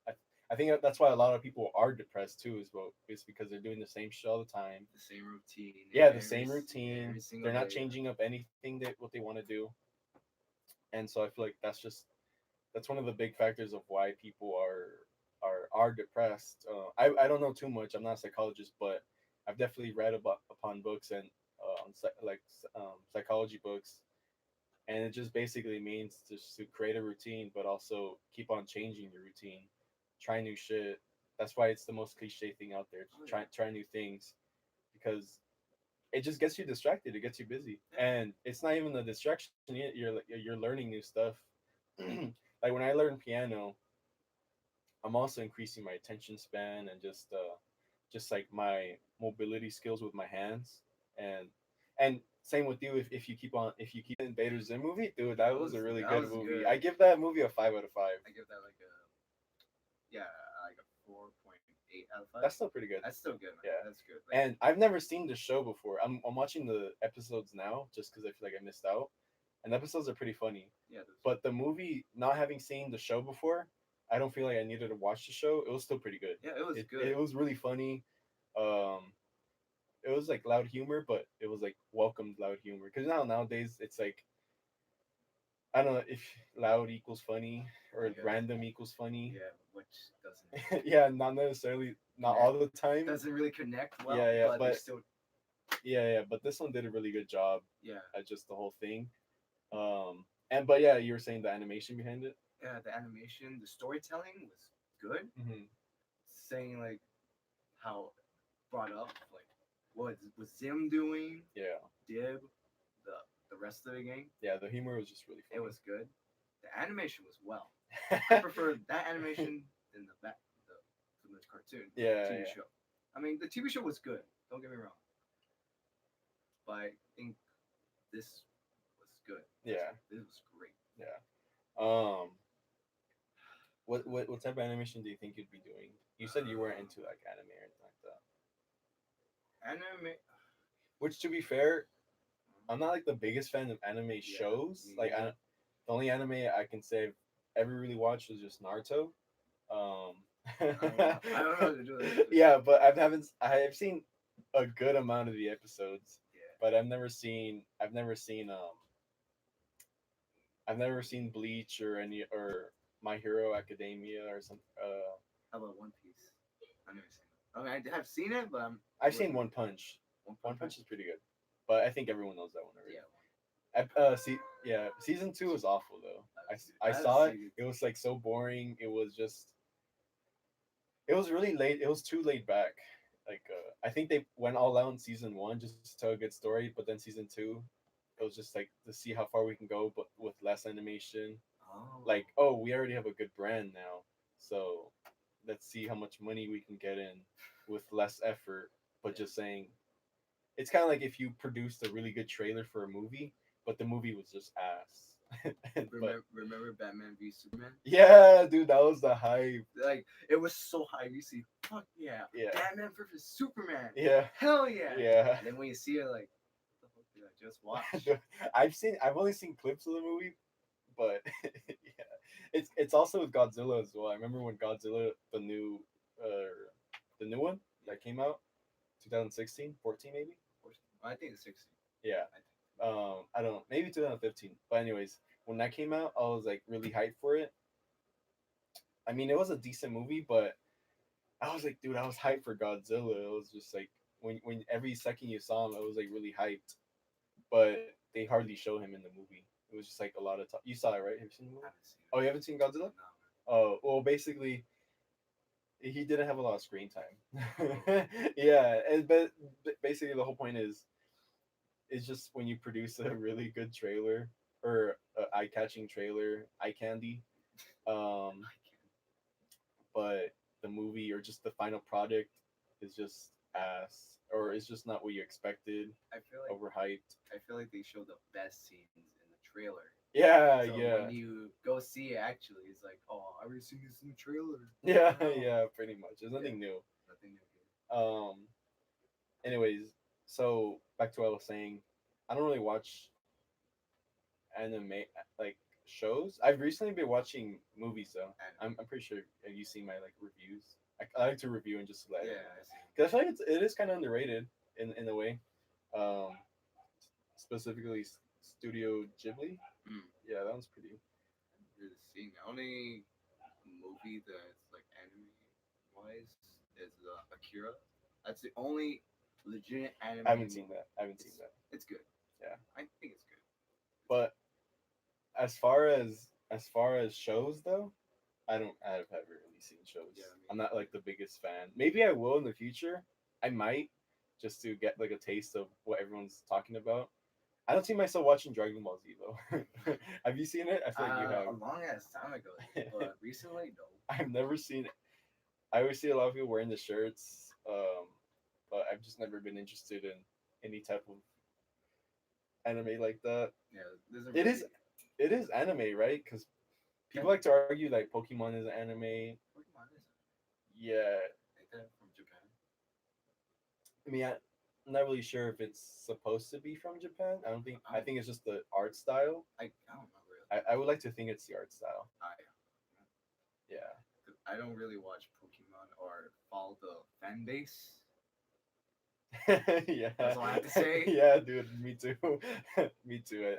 I, I think that's why a lot of people are depressed too, is well, it's because they're doing the same shit all the time. The same routine. Yeah, the Every same routine. every single They're not day. changing up anything that what they want to do, and so I feel like that's one of the big factors of why people are depressed. I don't know too much. I'm not a psychologist, but I've definitely read about upon books and psychology books, and it just basically means just to create a routine, but also keep on changing your routine, try new shit. That's why it's the most cliche thing out there. Oh yeah. Try new things because it just gets you distracted. It gets you busy, Yeah. and it's not even a distraction yet. You're learning new stuff. Like when I learn piano, I'm also increasing my attention span and just like my mobility skills with my hands and same with you if you keep Invaders Zim movie, dude, that was a really That good was movie. good. I give that movie a 5 out of 5. I give that like a yeah, like a 4.8 out of 5. That's still pretty good. That's still good, man. Yeah. That's good. Like, And I've never seen the show before. I'm watching the episodes now just because I feel like I missed out. And the episodes are pretty funny. yeah, But the movie, not having seen the show before, I don't feel like I needed to watch the show. It was still pretty good. yeah, it was good. It was really funny. Um, it was like loud humor, but it was like welcomed loud humor. Because nowadays it's like I don't know if loud equals funny or Yeah. random equals funny. Yeah, which doesn't Yeah, not necessarily, not all connect. the time. Doesn't really connect well, Yeah, yeah, but they but still yeah. But this one did a really good job yeah. at just the whole thing. And but yeah, you were saying the animation behind it. Yeah, the animation, the storytelling was good. Hmm. Saying like how brought up like what was Zim doing, Yeah, Dib, the rest of the game. yeah. The humor was just really It funny. was good. The animation was well. I prefer that animation than the cartoon Yeah, TV yeah, show. I mean, the TV show was good. Don't get me wrong, but I think this was good. yeah, This was great. yeah. Um, what type of animation do you think you'd be doing? You said you weren't into like anime or anything like that. Anime. Which, to be fair, I'm not like the biggest fan of anime Yeah, shows. me Like, neither. the only anime I can say I've ever really watched was just Naruto. Um, I don't know how to do that. yeah, but I have seen a good amount of the episodes, Yeah. but I've never seen Bleach or any or My Hero Academia or some. How about One Piece? I've never seen it. I mean, I have seen it, but I've seen One Punch. One One Punch is pretty good, but I think everyone knows that one already. Yeah. Yeah, season 2 was awful though. I I've saw it. seen It was like so boring. It was really late. It was too laid back. Like I think they went all out in season 1 just to tell a good story, but then season 2, it was just like to see how far we can go, but with less animation. Oh. Like, oh, we already have a good brand now, so let's see how much money we can get in with less effort. But Yeah. just saying, it's kind of like if you produced a really good trailer for a movie, but the movie was just ass. But Remember Batman v Superman? yeah, dude, that was the hype. Like it was so high. You see, fuck yeah, Yeah, Batman versus Superman. yeah, Hell yeah. yeah. And then when you see it, like, what the fuck did I just watch? I've only seen clips of the movie, but yeah, it's also with Godzilla as well. I remember when Godzilla the new one that came out, 2016, 14 maybe. I think it's 16. Yeah, I think. I don't know, maybe 2015. But anyways, when that came out, I was like really hyped for it. I mean, it was a decent movie, but I was like, dude, I was hyped for Godzilla. It was just like when every second you saw him, I was like really hyped. But they hardly show him in the movie. It was just like a lot of talk. You saw it, right? Have you seen the movie? I haven't seen Oh, it. you haven't seen Godzilla? No, Oh, well, basically, he didn't have a lot of screen time. man. Yeah, but basically the whole point is it's just when you produce a really good trailer or a eye-catching trailer, eye candy, um, I can't. but the movie or just the final product is just ass or it's just not what you expected, I feel like overhyped. I feel like they show the best scenes in the trailer. Yeah, So yeah, when you go see it, actually, it's like, oh, I already seen this in the trailer. yeah, Oh, yeah. Pretty much. There's yeah, nothing new. nothing new here. Um. Anyways, so back to what I was saying. I don't really watch anime like shows. I've recently been watching movies though. And I'm pretty sure you see my like reviews. I like to review and just let yeah, everyone I know see. because I feel like it is kind of underrated in a way. Um, specifically Studio Ghibli. Mm. Yeah, that one's pretty. Really seeing the only movie that's like anime wise is Akira. That's the only legit I anime haven't seen movie. that. I haven't seen It's that. it's good. Yeah, I think it's good. but as far as shows though, I've never really seen shows. Yeah, me I'm not neither. like the biggest fan. Maybe I will in the future. I might just to get like a taste of what everyone's talking about. I don't see myself watching Dragon Ball Z though. Have you seen it? I feel like you A long ass time ago, have. but recently, no. I've never seen it. I always see a lot of people wearing the shirts, but I've just never been interested in any type of anime like that. Yeah, there's a It really is it is anime, right? Because people yeah, like to argue like Pokemon is anime. Pokemon is Yeah, ain't that from Japan? I mean, I'm not really sure if it's supposed to be from Japan. I don't think. I I don't, think it's just the art style. I don't know really. I would like to think it's the art style. Yeah. I don't really watch Pokemon or follow the fan base. Yeah. That's all I have to say. Yeah, dude. Me too. Me too.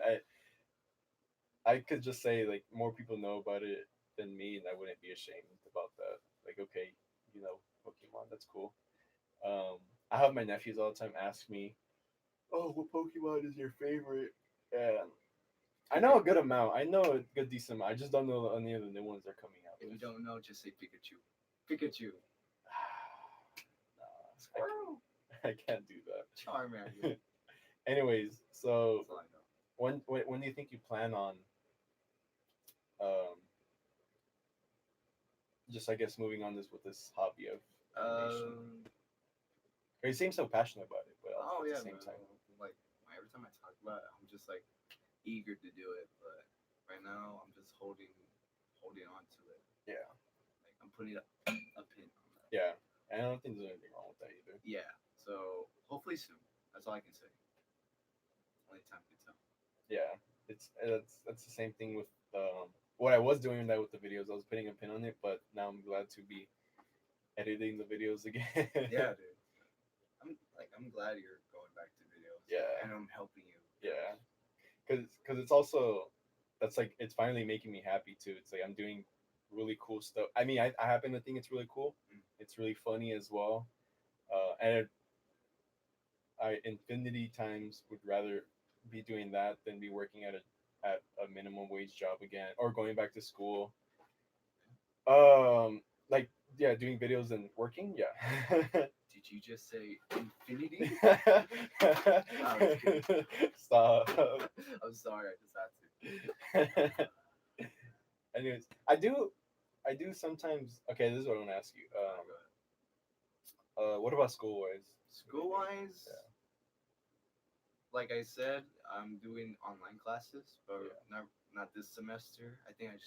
I could just say like more people know about it than me, and I wouldn't be ashamed about that. Like, okay, Pokemon. That's cool. Um, I have my nephews all the time ask me, "Oh, what Pokemon is your favorite?" And I know a good amount. I know a good decent amount. I just don't know any of the new ones they're coming out If you with. don't know, just say Pikachu. Pikachu. Nah, Squirrel. I can't do Charmander. that. Anyways, so That's all I know. when do you think you plan on um just I guess moving on this with this hobby of animation? Um. Or you seem so passionate about it, but Oh at the yeah, same man. time, Like every time I talk about it, I'm just like eager to do it. But right now, I'm just holding on to it. yeah, Like I'm putting a pin on that. yeah. And I don't think there's anything wrong with that either. Yeah. So hopefully soon. That's all I can say. Only time can tell. Yeah, that's the same thing with what I was doing that with the videos. I was putting a pin on it, but now I'm glad to be editing the videos again. Yeah, dude. I'm glad you're going back to videos. Yeah. And I'm helping you. Yeah, because it's also that's like it's finally making me happy too. It's like I'm doing really cool stuff. I mean, I happen to think it's really cool. Mm. It's really funny as well. And I infinity times would rather be doing that than be working at a minimum wage job again or going back to school. Like yeah, doing videos and working. Yeah. Did you just say infinity? Stop. I'm sorry, I just had to. Anyways, I do sometimes. Okay, this is what I want to ask you. What about school wise? School wise, Yeah. like I said, I'm doing online classes, but Yeah. not this semester. I think I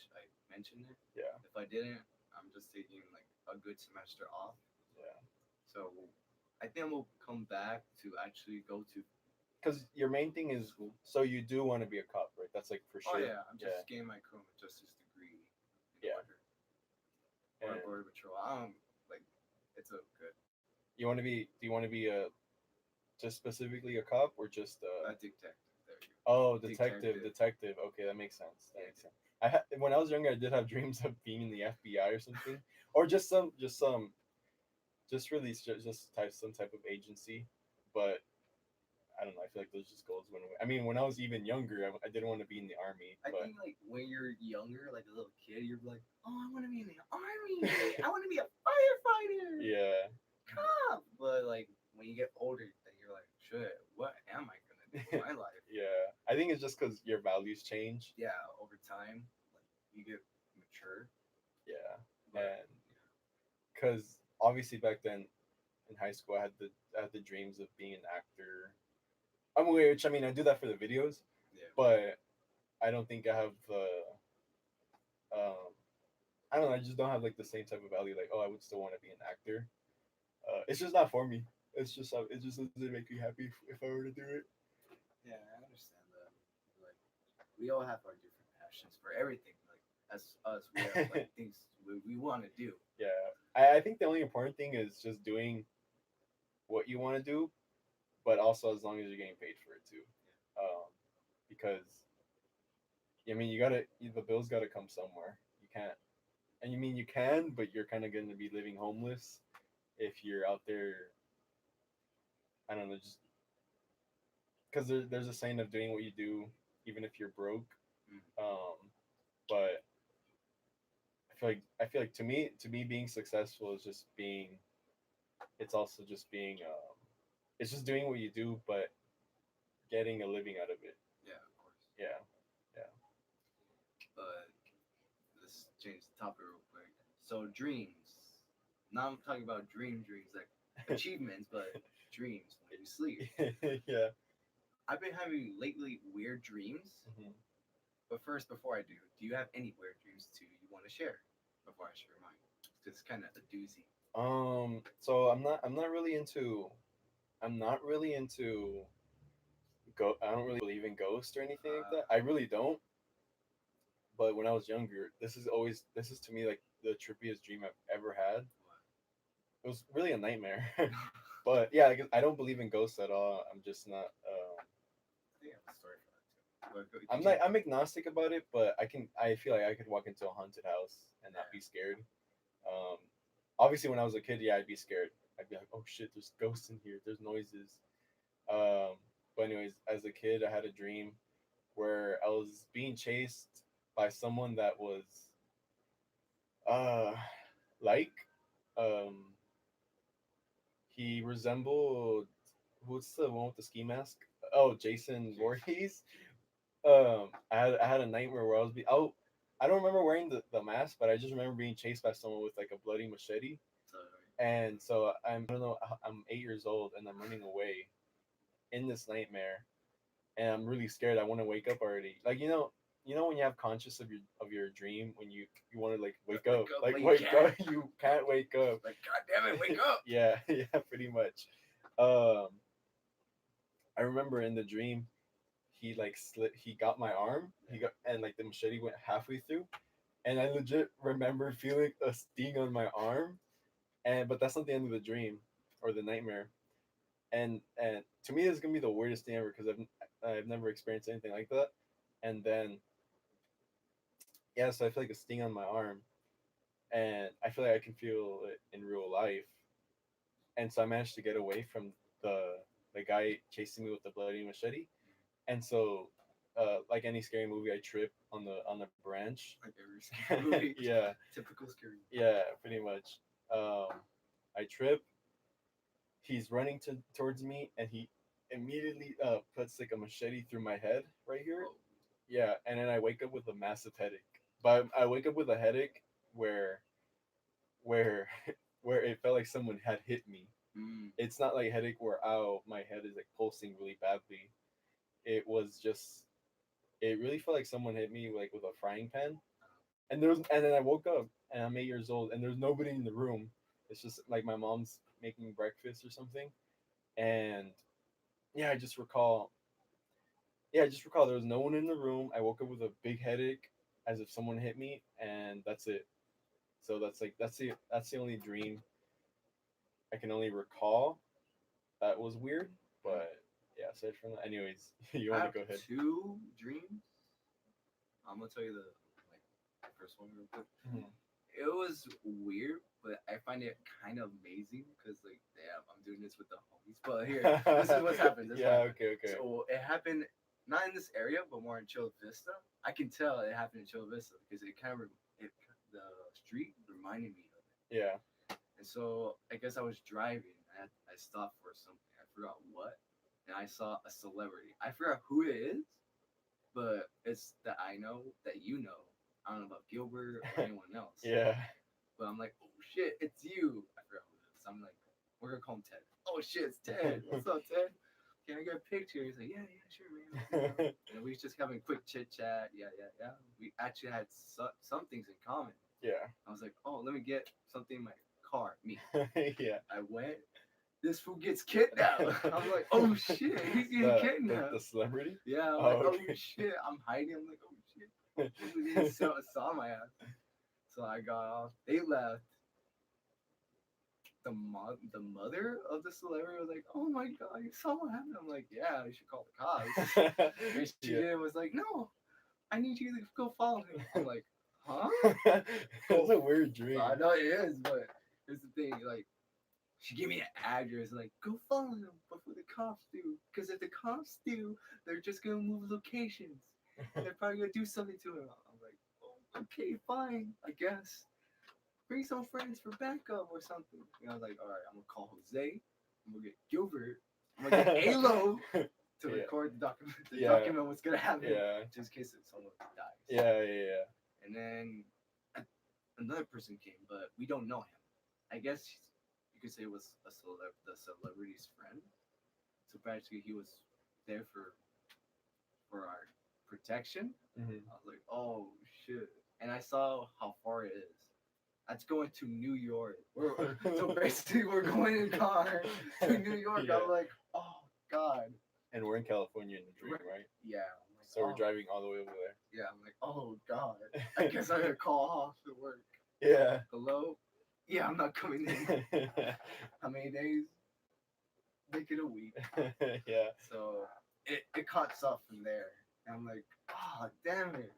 mentioned it. Yeah. If I didn't, I'm just taking like a good semester off. Yeah. So I think I'm gonna come back to actually go to Because your main thing is school. so you do want to be a cop, right? That's like for Oh sure. yeah, I'm just getting my criminal justice degree in Yeah. order or And border patrol. I don't like it's a good you want to be? Do you want to be a just specifically a cop or just a detective. There you Oh, detective, Detective. detective. Okay, that makes sense. That Yeah. makes sense. When I was younger, I did have dreams of being in the FBI or something, or just really some type of agency. But I don't know. I feel like those just goals went away. I mean, when I was even younger, I didn't want to be in the army, I but think like when you're younger, like a little kid, you're like, oh, I want to be in the army. I want to be a firefighter. yeah, Cop. But like when you get older, then you're like, shit, what am I gonna do with my life? yeah. I think it's just because your values change. Yeah, over time, like you get mature. Yeah, But and because obviously back then in high school, I had the dreams of being an actor. Which I mean, I do that for the videos, yeah, but I don't think I have the um, I don't know. I just don't have like the same type of value. Like, oh, I would still want to be an actor. It's just not for me. It just doesn't make me happy if I were to do it. yeah, I understand that. Like we all have our different passions for everything. Like as us, we have like things we want to do. Yeah, I think the only important thing is just doing what you want to do, but also as long as you're getting paid for it too. Um, because I mean, the bills gotta come somewhere. You can't, and you mean you can, but you're kind of going to be living homeless if you're out there. I don't know, just because there's a saying of doing what you do, even if you're broke. Mm. Um, but I feel like to me being successful is just being. It's also just being. It's just doing what you do, but getting a living out of it. Yeah, of course. Yeah, yeah. But let's change the topic real quick. So dreams. Now I'm talking about dreams like achievements, but dreams when you sleep. yeah. I've been having lately weird dreams. Mhm. But first, before I do you have any weird dreams too you want to share before I share mine? Because it's kind of a doozy. So I'm not really into I don't really believe in ghosts or anything like that. I really don't. But when I was younger, this is to me like the trippiest dream I've ever had. What? It was really a nightmare. But yeah, I don't believe in ghosts at all. I'm just not. I think I have a story for that too. But I'm not. continue. I'm agnostic about it, but I can. I feel like I could walk into a haunted house and not Yeah. be scared. Um, Obviously, when I was a kid, yeah, I'd be scared. I'd be like, "Oh shit, there's ghosts in here. There's noises." Um, but anyways, as a kid, I had a dream where I was being chased by someone that was uh like um he resembled who's the one with the ski mask? Oh, Jason Jason. Voorhees. I had a nightmare where I don't remember wearing the mask, but I just remember being chased by someone with like a bloody machete. So, And so I don't know, I'm 8 years old and I'm running away in this nightmare, and I'm really scared. I want to wake up already. Like you know when you have conscious of your dream when you want to like like but you wake can't. up, you can't wake up. Like, God damn it, wake up! Yeah, yeah, pretty much. Um, I remember in the dream he got my arm. He got and like the machete went halfway through, and I legit remember feeling a sting on my arm. And but that's not the end of the dream or the nightmare. And to me, it's gonna be the weirdest thing ever because I've never experienced anything like that. And then yeah, so I feel like a sting on my arm, and I feel like I can feel it in real life. And so I managed to get away from the guy chasing me with the bloody machete. And so, like any scary movie, I trip on the branch. Like every scary movie. Yeah, Typical scary. yeah, pretty much. I trip. He's running towards me, and he immediately puts like a machete through my head right here. Oh. Yeah, and then I wake up with a massive headache. But I wake up with a headache where where it felt like someone had hit me. Mm. It's not like headache where my head is like pulsing really badly. It was just it really felt like someone hit me like with a frying pan. And then I woke up and I'm 8 years old and there's nobody in the room. It's just like my mom's making breakfast or something. And yeah, I just recall there was no one in the room. I woke up with a big headache as if someone hit me, and that's it. So that's the only dream I can only recall that was weird. Mm. But yeah, aside from that, anyways, you I want have to go ahead? two dreams. I'm gonna tell you the first one real quick. Mhm. It was weird, but I find it kind of amazing because like, damn, I'm doing this with the homies. But here, this is what's happened. This Yeah. happened. Okay. So it happened not in this area, but more in Chula Vista. I can tell it happened in Chula Vista because it kind of the street reminded me of it. Yeah. And so I guess I was driving. I stopped for something. I forgot what, and I saw a celebrity. I forgot who it is, but it's that I know that you know. I don't know about Gilbert or anyone else. Yeah. But I'm like, oh shit, it's you. I forgot who it is. I'm like, we're gonna call him Ted. Oh shit, it's Ted. What's up, Ted? Can I get a picture? He's like, yeah, sure, man. And we was just having a quick chit chat. Yeah. We actually had some things in common. Yeah. I was like, oh, let me get something in my car. Me. Yeah. I went. This fool gets kidnapped. I'm like, oh shit, he's getting kidnapped. The celebrity? Yeah, I'm Oh, like, okay. oh shit. I'm hiding. I'm like, oh shit. They saw my ass. So I got off. They left. The mother of the celebrity was like, "Oh my god, you saw what happened?" I'm like, "Yeah, you should call the cops." And she Yeah. did was like, "No, I need you to go follow him." I'm like, "Huh?" It's a weird dream. I know it is, but here's the thing: like, she gave me an address, like, "Go follow him before the cops do, because if the cops do, they're just gonna move locations. They're probably gonna do something to him." I'm like, "Oh, okay, fine, I guess." Bring some friends for backup or something. And I was like, all right, I'm gonna call Jose. I'm gonna get Gilbert. I'm gonna get Alo to record the document. Document what's gonna happen, just in case someone dies. Yeah. And then another person came, but we don't know him. I guess you could say it was the celebrity's friend. So practically, he was there for our protection. Mm-hmm. I was like, oh shit. And I saw how far it is. That's going to New York. So basically, we're going in car to New York. Yeah. I'm like, oh god. And we're in California in the dream, right? Yeah. I'm like, So we're driving all the way over there. Yeah. I'm like, oh god. I guess I'm gonna call off to work. Yeah. Hello. Yeah, I'm not coming in. How many days? Make it a week. Yeah. So it cuts off from there. And I'm like, oh damn it.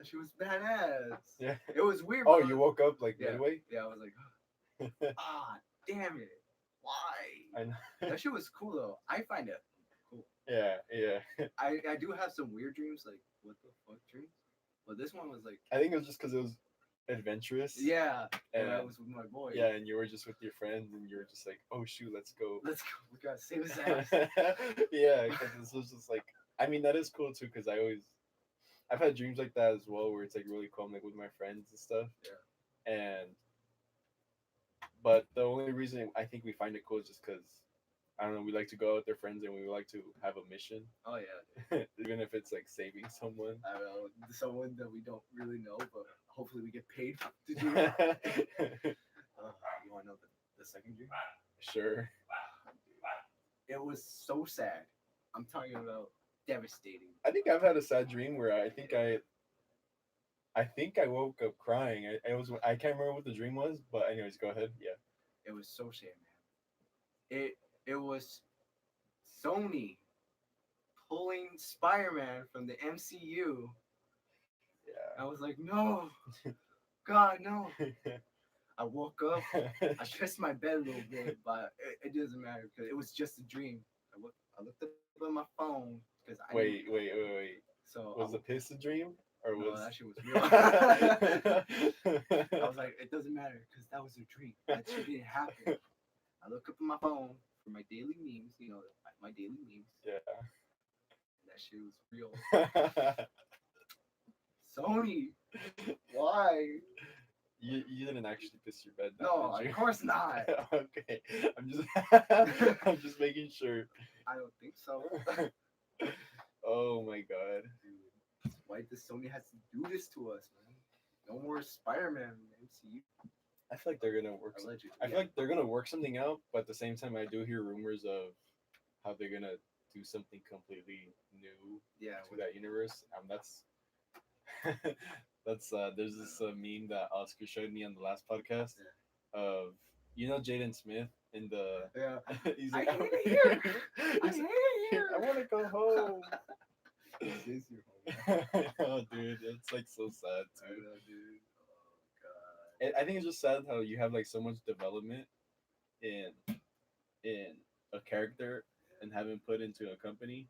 She was badass. Yeah. It was weird. Oh, you woke up like midway? Yeah, I was like, ah, damn it. Why? I know. That shit was cool though. I find it cool. Yeah. I do have some weird dreams, like what the fuck dreams? But this one was like, I think it was just because it was adventurous. yeah, and I And was with my boy. yeah, and you were just with your friends, and you were just like, "Oh shoot, let's go." Let's go. We gotta save his ass. Yeah, because this was just like, I mean, that is cool too, because I've had dreams like that as well, where it's like really cool, like with my friends and stuff. Yeah. But the only reason I think we find it cool is just because, I don't know, we like to go out with their friends and we like to have a mission. Oh yeah. Even if it's like saving someone. I don't know, someone that we don't really know, but hopefully we get paid to do it. You want to know the second dream? Sure. It was so sad. I'm talking about devastating. I think I've had a sad dream where I think I woke up crying. I can't remember what the dream was, but anyways, go ahead. Yeah. It was so sad, man. It was Sony pulling SpiderMan from the MCU. Yeah. I was like, no, God, no. I woke up. I stressed my bed a little bit, but it doesn't matter because it was just a dream. I looked up on my phone because I Wait. So was the piss a dream or no, was that shit was real. I was like, it doesn't matter because that was a dream. That shit didn't happen. I look up on my phone for my daily memes. You know, my daily memes. Yeah. And that shit was real. Sony, why? You didn't actually piss your bed down, No, did you? of course not. Okay. I'm just making sure. I don't think so. Oh my god. Dude, why does Sony has to do this to us, man? No more Spider-Man in the MCU. I feel like they're gonna work. Allegedly, I feel like they're gonna work something out, but at the same time, I do hear rumors of how they're gonna do something completely new to that universe. That's there's this meme that Oscar showed me on the last podcast of Jaden Smith in the yeah. he's I like, hate it here. I he's hate like, it here. I want to sad I too. know, dude. Oh god. I think it's just sad how you have like so much development in in a character and have him put into a company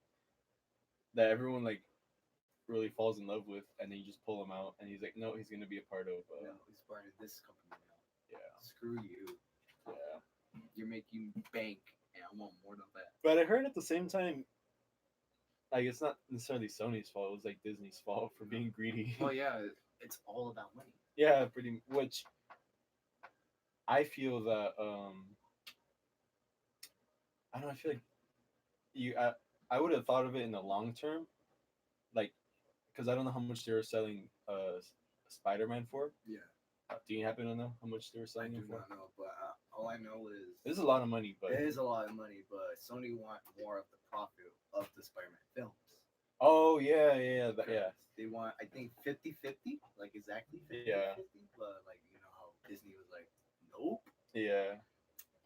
that everyone like really falls in love with, and then you just pull him out, and he's like, no, he's gonna be a part of. No, he's part of this company now. Yeah, Screw you. yeah. You're making bank, and I want more than that. But I heard at the same time, like it's not necessarily Sony's fault. It was like Disney's fault for being greedy. Well, yeah, it's all about money. Yeah, pretty. Which I feel that I don't know. I feel like you. I would have thought of it in the long term, like because I don't know how much they were selling Spider-Man for. Yeah, Do you happen to know how much they were I selling do him for? not know, but all I know is This is a lot of money, but it is a lot of money. But Sony want more of the profit of the Spider-Man films. oh yeah. They want, I think, 50-50, like exactly 50-50. Yeah. But like how Disney was like, nope, Yeah.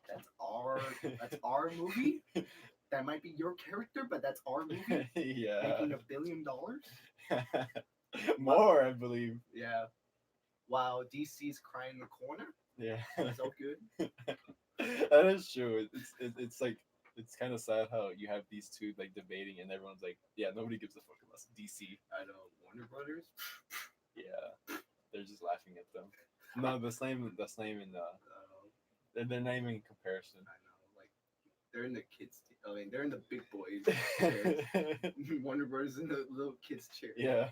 that's our movie. That might be your character, but that's our movie. Yeah. Making $1 billion. More, I believe. Yeah. While DC's crying in the corner. Yeah. That's all good. That is true. It's like it's kind of sad how you have these two like debating and everyone's like, yeah, nobody gives a fuck unless DC. I know Warner Brothers. Yeah, they're just laughing at them. No, that's not even they're not even in comparison. I know, like they're in the kids. I mean, they're in the big boys chairs. Warner Brothers in the little kids chair. Yeah.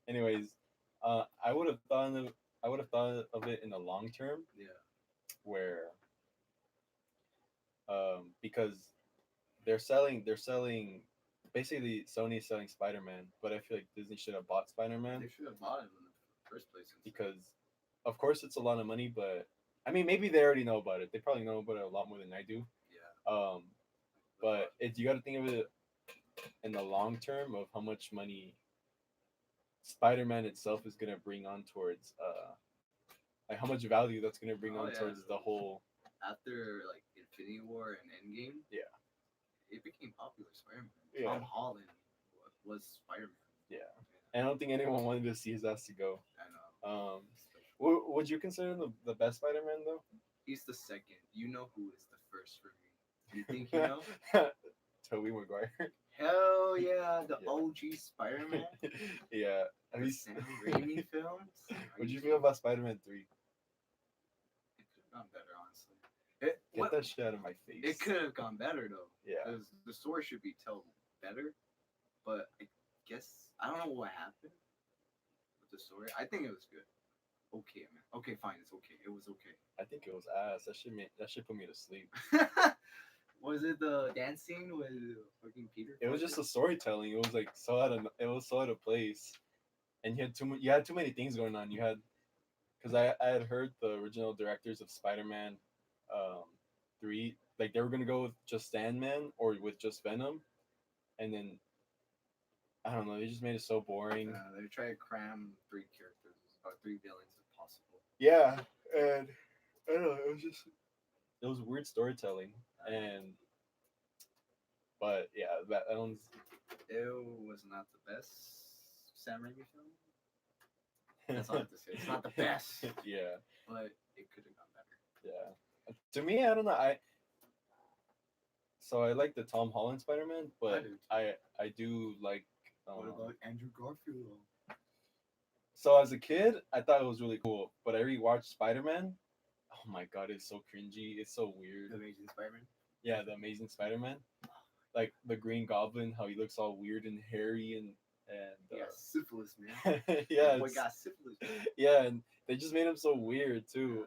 Anyways, I would have thought of it in the long term Yeah. where because they're selling basically Sony's selling Spider-Man, but I feel like Disney should have bought Spider-Man They should have bought him in the first place. because of course it's a lot of money, but I mean maybe they already know about it. They probably know about it a lot more than I do. Yeah. But you got to think of it in the long term of how much money Spider-Man itself is gonna bring on towards like how much value that's gonna bring on towards the whole. After like Infinity War and Endgame, Yeah. it became popular. Spider-Man. Yeah. Tom Holland was Spider-Man. Yeah. And I don't think anyone wanted to see his ass to go. I know. Would you consider him the best Spider-Man though? He's the second. You know who is the first for me? You think you know? Tobey Maguire. Hell yeah, the Yeah. OG Spider-Man. Yeah. Have The you Sam Raimi films. What'd you feel about Spider-Man 3? It could have gone better, honestly. Get that shit out of my face. It could have gone better though. Yeah. Because the story should be told better. But I guess I don't know what happened with the story. I think it was good. Okay, man. Okay, fine. It's okay. It was okay. I think it was ass. That shit put me to sleep. Was it the dance scene with fucking Peter? It was just the storytelling. It was like so out of place, and you had too many things going on. You had because I had heard the original directors of Spider-Man 3, like they were gonna go with just Sandman or with just Venom, and then I don't know, they just made it so boring. They tried to cram 3 characters or 3 villains if possible. Yeah, and I don't know, it was weird storytelling, but yeah, that one's. It was not the best Sam Raimi film. That's all I have to say. It's not the best, Yeah. but it could have gone better. Yeah. To me, I don't know. I like the Tom Holland Spider-Man, but I do like. What about Andrew Garfield? So as a kid, I thought it was really cool, but I rewatched Spider-Man. Oh my god, it's so cringy. It's so weird. The Amazing Spider-Man. Yeah, the Amazing Spider-Man. Like the Green Goblin, how he looks all weird and hairy and yeah, syphilis, man. Yeah, Boy got syphilis. Yeah, and they just made him so weird too.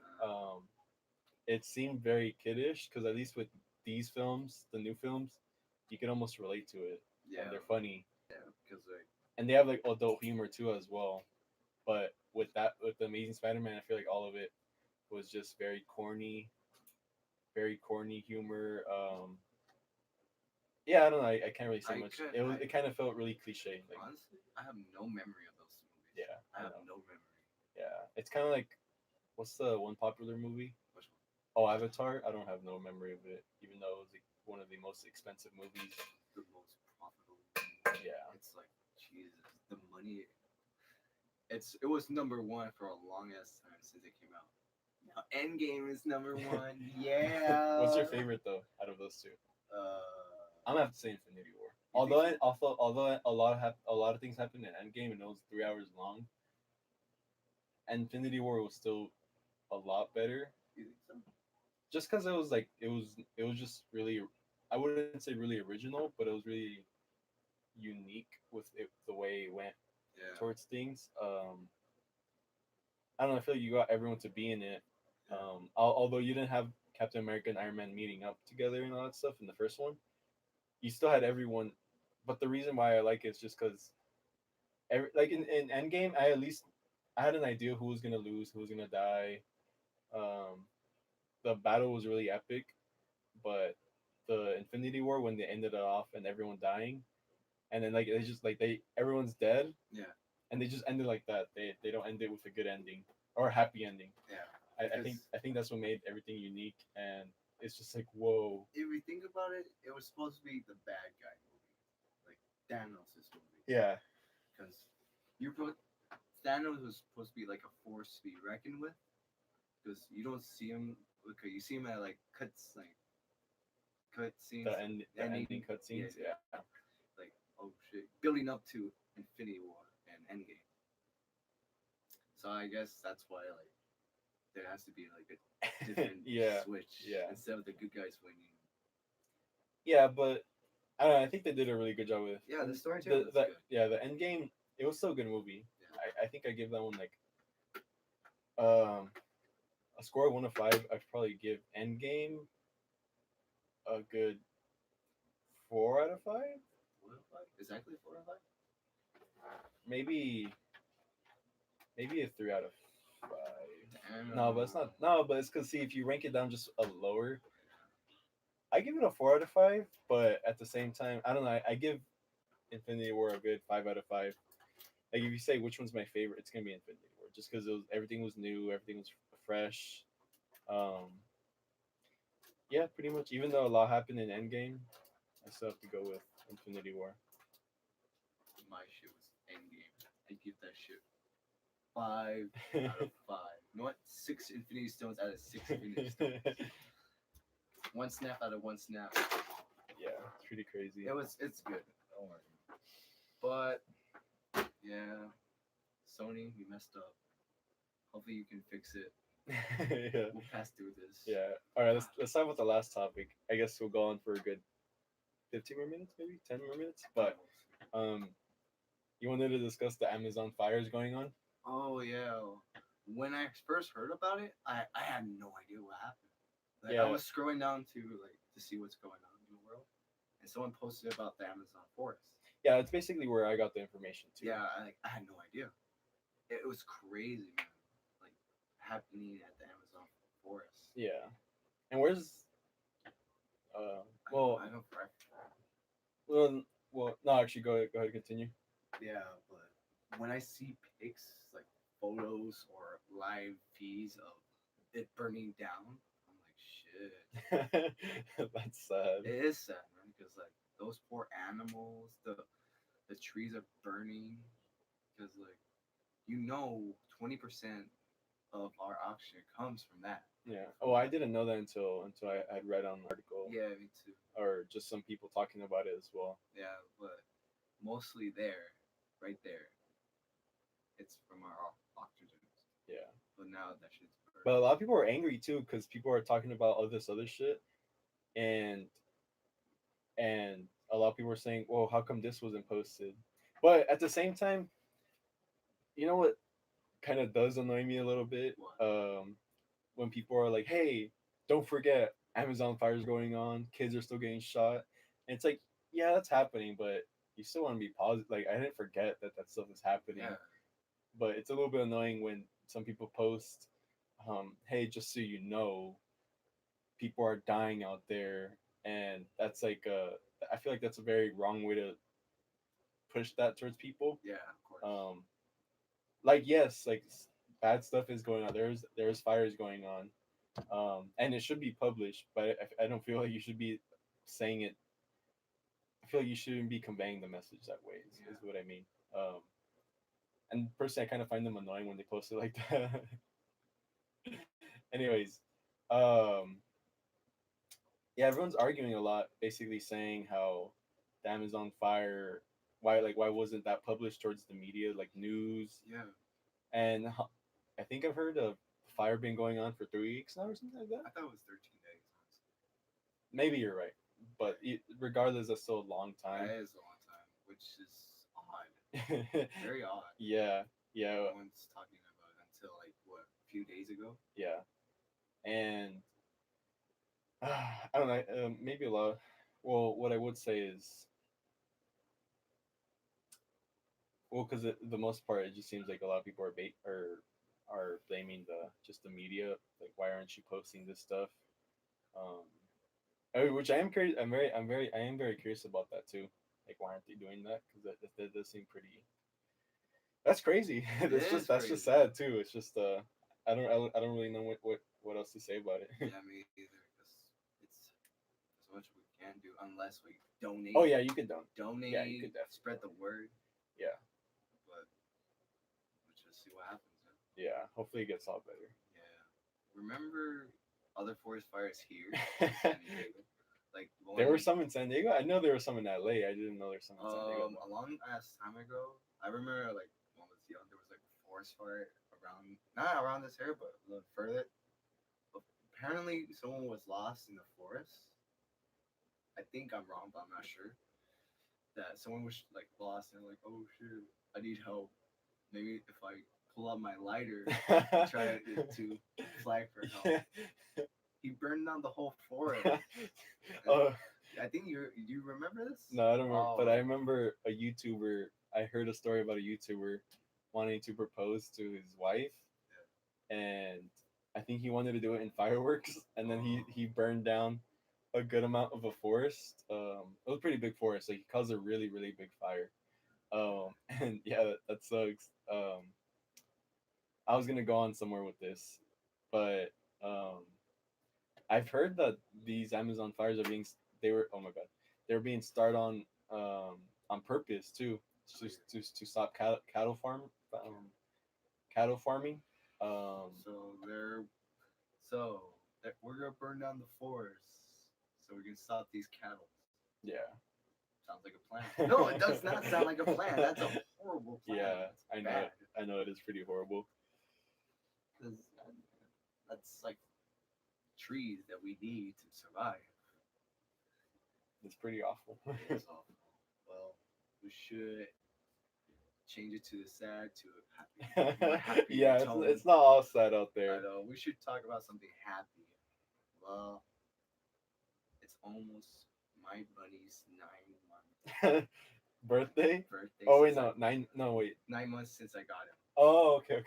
It seemed very kiddish because at least with these films, the new films, you can almost relate to it. Yeah, and they're funny. Yeah, because and they have like adult humor too as well. But with the Amazing Spider-Man, I feel like all of it was just very corny humor. Yeah, I don't know. I can't really say much. It kind of felt really cliche. Like, honestly, I have no memory of those movies. Yeah, I have no memory. Yeah, it's kind of like, what's the one popular movie? Which one? Oh, Avatar. I don't have no memory of it, even though it was like one of the most expensive movies. The most profitable. Yeah. It's like Jesus, the money. it was number one for a long ass time since it came out. Now Endgame is number one. Yeah. What's your favorite though out of those two? I'm Uh, gonna have to say Infinity War. you think Although a lot of things happened in Endgame and it was 3 hours long, Infinity War was still a lot better. you think so? Just because it was like it was just really, I wouldn't say really original, but it was really unique with it, the way it went Yeah. towards things. I don't know. I feel like you got everyone to be in it. Yeah. Although you didn't have Captain America and Iron Man meeting up together and all that stuff in the first one, you still had everyone. But the reason why I like it is just because like in Endgame, I at least I had an idea who was gonna lose, who was gonna die. Um, the battle was really epic, but the Infinity War when they ended it off and everyone dying, and then like it's just like they everyone's dead, Yeah. and they just ended like that. They don't end it with a good ending or a happy ending. Yeah. I think that's what made everything unique, and it's just like whoa. If we think about it, it was supposed to be the bad guy movie, like Thanos' movie, Yeah, because you put Thanos was supposed to be like a force to be reckoned with, because you don't see him. Okay, you see him at like cut scenes, the ending cutscenes. yeah, Yeah. like oh shit, building up to Infinity War and Endgame. So I guess that's why like there has to be like a different Yeah, switch yeah, instead of the good guys winning. yeah. But I don't know. I think they did a really good job with Yeah, the storytelling was the good. yeah the end game. It was still a good movie. Yeah. I think I give that one like um a score of 1 to 5. I'd probably give Endgame a good 4 out of 5. 4 out of 5? Exactly 4 out of 5? Maybe maybe a 3 out of 5. Damn. No, but it's not. No, but it's because see, if you rank it down just a lower, I give it a 4 out of 5. But at the same time, I don't know. I give Infinity War a good 5 out of 5. Like if you say which one's my favorite, it's gonna be Infinity War, just because everything was new, everything was fresh. Um, yeah, pretty much. Even though a lot happened in Endgame, I still have to go with Infinity War. My shit was Endgame. I give that shit 5 out of 5. You know what? 6 Infinity Stones out of 6 Infinity Stones. One snap out of one snap. Yeah, it's pretty crazy. It's good. Don't worry. But yeah, Sony, you messed up. Hopefully you can fix it. Yeah. We'll pass through this. Yeah. All right. Let's talk about the last topic. I guess we'll go on for a good 15 more minutes, maybe 10 more minutes. But um, you wanted to discuss the Amazon fires going on? Oh yeah. When I first heard about it, I had no idea what happened. Like Yeah. I was scrolling down to see what's going on in the world, and someone posted about the Amazon forest. Yeah, it's basically where I got the information too. Yeah, I had no idea. It was crazy, man. Like happening at the Amazon forest. Yeah. And where's well I know for well no actually go ahead continue. yeah, but when I see pics like photos or live feeds of it burning down, I'm like shit. That's sad. It is sad, man, because like those poor animals, the trees are burning, because like 20% of our oxygen comes from that. Yeah. Oh, I didn't know that until I had read on an article Yeah, me too. or just some people talking about it as well. Yeah, but mostly there, right there, it's from our oxygen. Yeah. But now that shit's But a burning. lot of people are angry too because people are talking about all this other shit, and and a lot of people are saying, "Well, how come this wasn't posted?" But at the same time, you know what kind of does annoy me a little bit? What? When people are like, "Hey, don't forget, Amazon fires going on. Kids are still getting shot." And it's like, yeah, that's happening, but you still want to be positive. Like, I didn't forget that that stuff is happening, Yeah, but it's a little bit annoying when some people post, "Hey, just so you know, people are dying out there," and that's like, I feel like that's a very wrong way to push that towards people. yeah, of course. Like, yes, like bad stuff is going on. There's fires going on, and it should be published, but I don't feel like you should be saying it. I feel like you shouldn't be conveying the message that way. Is what I mean. Um, And personally, I kind of find them annoying when they post it like that. Anyways, um, yeah, everyone's arguing a lot, basically saying how the Amazon fire, why wasn't that published towards the media, like news, Yeah, and I think I've heard of fire been going on for 3 weeks now or something like I that. thought it was 13 days. Maybe you're right, but regardless, that's still a long time. That is a long time, which is odd. Very odd. Yeah, yeah, No one's talking about it until like what, a few days ago. yeah, and I don't know, maybe a lot. Well, what I would say is, well, because the most part, it just seems like a lot of people are are blaming the media. Like, why aren't you posting this stuff? Um, which I am curious. I am very curious about that too. Like, why aren't they doing that? Because that does seem pretty. That's crazy. It is That's just crazy. sad too. It's just I don't really know what else to say about it. Yeah, me either. Because it's as much we can do unless we donate. Oh yeah, you could don't. Donate. Yeah, you could definitely spread the word. Yeah, But let's just see what happens. yeah. Hopefully it gets all better. Yeah. Remember other forest fires here in San Diego? Like the There one were some in San Diego. I know there was some in LA. I didn't know there was some in San Diego. a long ass time ago. I remember like when I was young, there was like a forest fire around not around this area, but a little further. Apparently, someone was lost in the forest. I think I'm wrong, but I'm not sure. That someone was like lost and like, oh shit, I need help. Maybe if I pull out my lighter, try to flag for help. He burned down the whole forest. Oh I think you remember this? no, I don't remember. Oh, But I remember a YouTuber. I heard a story about a YouTuber wanting to propose to his wife, and I think he wanted to do it in fireworks, and then he burned down a good amount of a forest. It was a pretty big forest, so he caused a really big fire. And yeah, that sucks. I was gonna go on somewhere with this, but um, I've heard that these Amazon fires are being they were oh my god they were being started on purpose too, to stop cattle farming. Um, so they're we're gonna burn down the forest so we can stop these cattle. yeah. Sounds like a plan. No, it does not sound like a plan. That's a horrible plan. Yeah, That's I know. bad. I know it is pretty horrible. 'Cause that's like trees that we need to survive. It's pretty awful. It's awful. Well, we should change it to the sad to a happy. More happy Yeah, tone. it's not all sad out I there. know. We should talk about something happy. Well, it's almost my buddy's 9 month Birthday? birthday. Oh wait, since no, 9. No wait. 9 months since I got him, Oh, okay.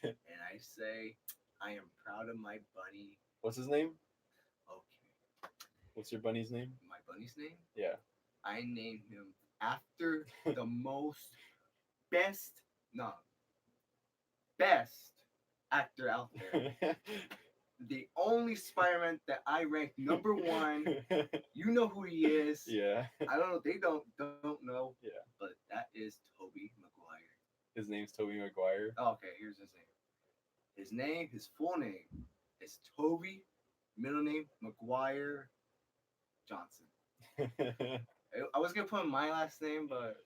and I say I am proud of my bunny. What's his name? Okay, What's your bunny's name? my bunny's name. Yeah. I named him after the most best, no, best actor out there. The only Spider-Man that I ranked number one. You know who he is. Yeah. I don't know. They don't know. Yeah. But that is Tobey Maguire. His name's Tobey Maguire. Oh, okay, here's his name. His full name is Tobey, middle name Maguire Johnson. I was gonna put my last name, but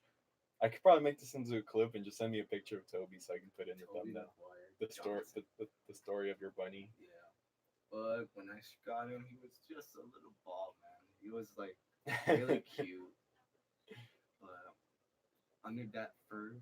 I could probably make this into a clip and just send me a picture of Toby so I can put it in the Tobey thumbnail. Maguire The story, Johnson. the story of your bunny. Yeah. But when I got him, he was just a little ball, man. He was like really cute. But under that fur,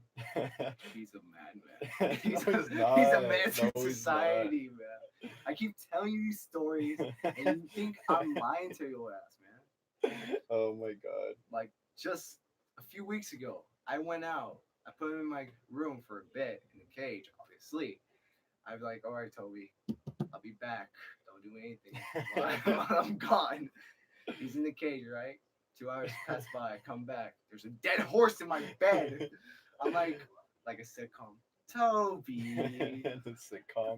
he's a madman. He's a menace to society, man. I keep telling you these stories, and you think I'm lying to your ass, man. Oh my god. Like just a few weeks ago, I went out. I put him in my room for a bit in a cage, obviously. I was like, all right, Toby, I'll be back. Don't do anything while I'm gone. He's in the cage, right? 2 hours pass by. I come back. There's a dead horse in my bed. I'm like a sitcom. Toby. The sitcom.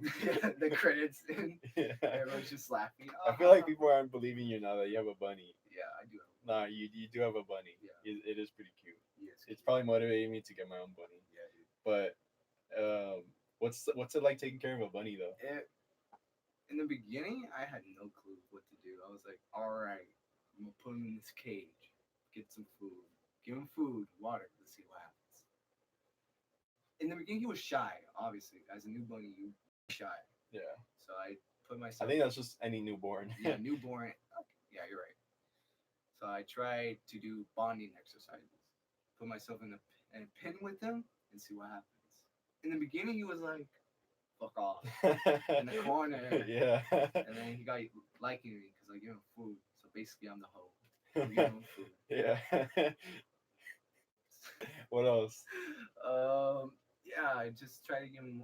The credits. And Yeah. everyone's just laughing. I feel like people aren't believing you now that you have a bunny. Yeah, I do. Nah, you do have a bunny. Yeah. It is pretty cute. Yes. It's probably motivating me to get my own bunny. Yeah, dude. But what's it like taking care of a bunny though? In the beginning, I had no clue what to do. I was like, all right, I'm gonna put him in this cage, get some food, give him food, water, let's see what happens. In the beginning, he was shy. Obviously, as a new bunny, you shy. Yeah. So I put I myself. think that's just any newborn. Yeah, newborn. Okay, yeah, you're right. So I tried to do bonding exercises. Put myself in a pin with him and see what happens. In the beginning, he was like, "Fuck off," in the corner. Yeah. And then he got liking me because I give him food. So basically, I'm the hoe. I'm giving him food. Yeah. What else? Yeah, I just try to give him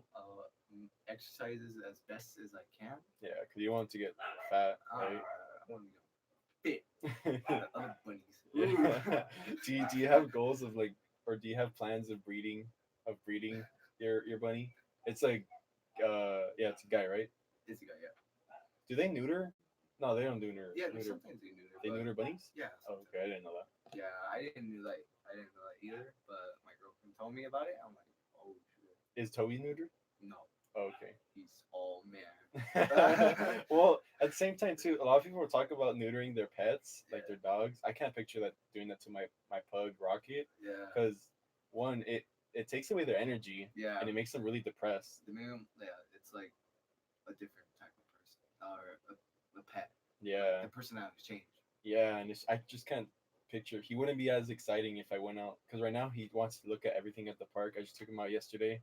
exercises as best as I can. Yeah, because you want to get fat, right? I want to get fit. Other bunnies. Yeah. Do you have goals of like, or do you have plans of breeding your bunny? It's like, yeah, it's a guy, right? Is the guy? Yeah. Do they neuter? No, they don't do neuter. Yeah. Neuter. Sometimes they neuter. They neuter bunnies? Yeah. Oh, okay, I didn't know that. Yeah, I didn't know that. I didn't know that either. But my girlfriend told me about it. I'm like, oh shit. Is Toby neutered? No, Oh, okay. he's all man. Well, at the same time too, a lot of people were talking about neutering their pets, like Yeah. their dogs. I can't picture that doing that to my pug Rocket, Yeah. because one, it takes away their energy Yeah. and it makes them really depressed. The minimum, yeah, it's like a different type of person or a pet. Yeah, The personalities change. yeah, and I just can't picture. He wouldn't be as exciting if I went out, because right now he wants to look at everything at the park. I just took him out yesterday.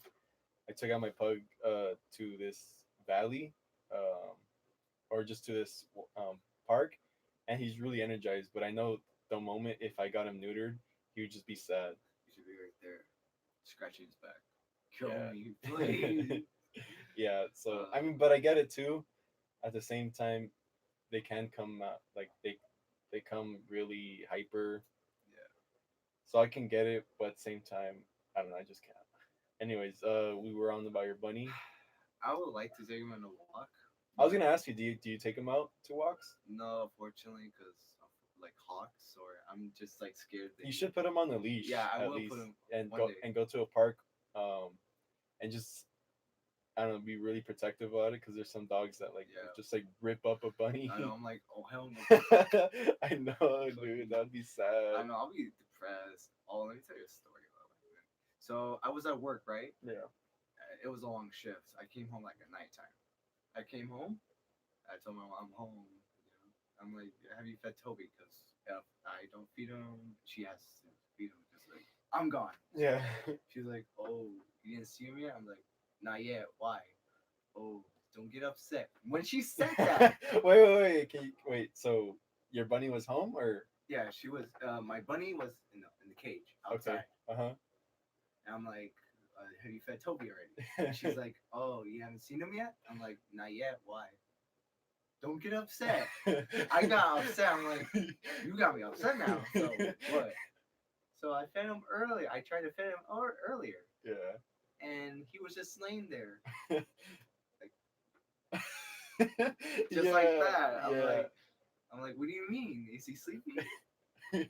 I took out my pug to this valley, um, or just to this park, and he's really energized. But I know the moment if I got him neutered, he would just be sad. You should be right there, scratching his back. Kill Yeah. me, please. Yeah. So I mean, but I get it too. At the same time, they can come like they come really hyper. Yeah. So I can get it, but at the same time, I don't know. I just can't. Anyways, we were on about your bunny. I would like to take him on a walk. I was gonna ask you, do you take him out to walks? No, fortunately, because of like hawks, or I'm just like scared. You should put him on a leash. Yeah, I at will least, put him and one go day. and go to a park, and just I don't know, be really protective about it, because there's some dogs that like Yeah. just like rip up a bunny. I know. I'm like, oh hell no. I know, dude. That'd be sad. I know. I'll be depressed. Oh, let me tell you a story about it. So I was at work, right? Yeah. It was a long shift. I came home like at nighttime. I came home. I told my mom I'm home. I'm like, have you fed Toby? Because if I don't feed him, she has to feed him. Because like, I'm gone. Yeah. She's like, oh, you didn't see him yet? I'm like, not yet. Why? Oh, don't get upset. When she said that, wait. Wait. So your bunny was home, or yeah, she was. My bunny was in the cage outside. okay? And I'm like, have you fed Toby already? And she's like, oh, you haven't seen him yet? I'm like, not yet. Why? Don't get upset. I got upset. I'm like, you got me upset now. So what? So I fed him earlier. I tried to feed him earlier. Yeah. And he was just laying there. Just like that. I'm like, what do you mean? Is he sleeping?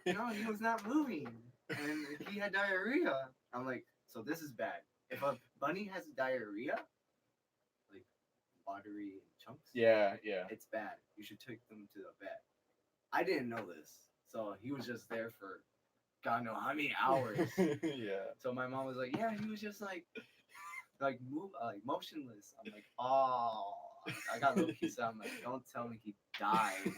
No, he was not moving. And he had diarrhea. I'm like, so this is bad. If a bunny has diarrhea, like watery chunks, yeah. it's bad. You should take them to the vet. I didn't know this. So he was just there for God knows how many hours. Yeah. So my mom was like, yeah, he was just like motionless. I'm like, oh. I got low key, so I'm like, don't tell me he died.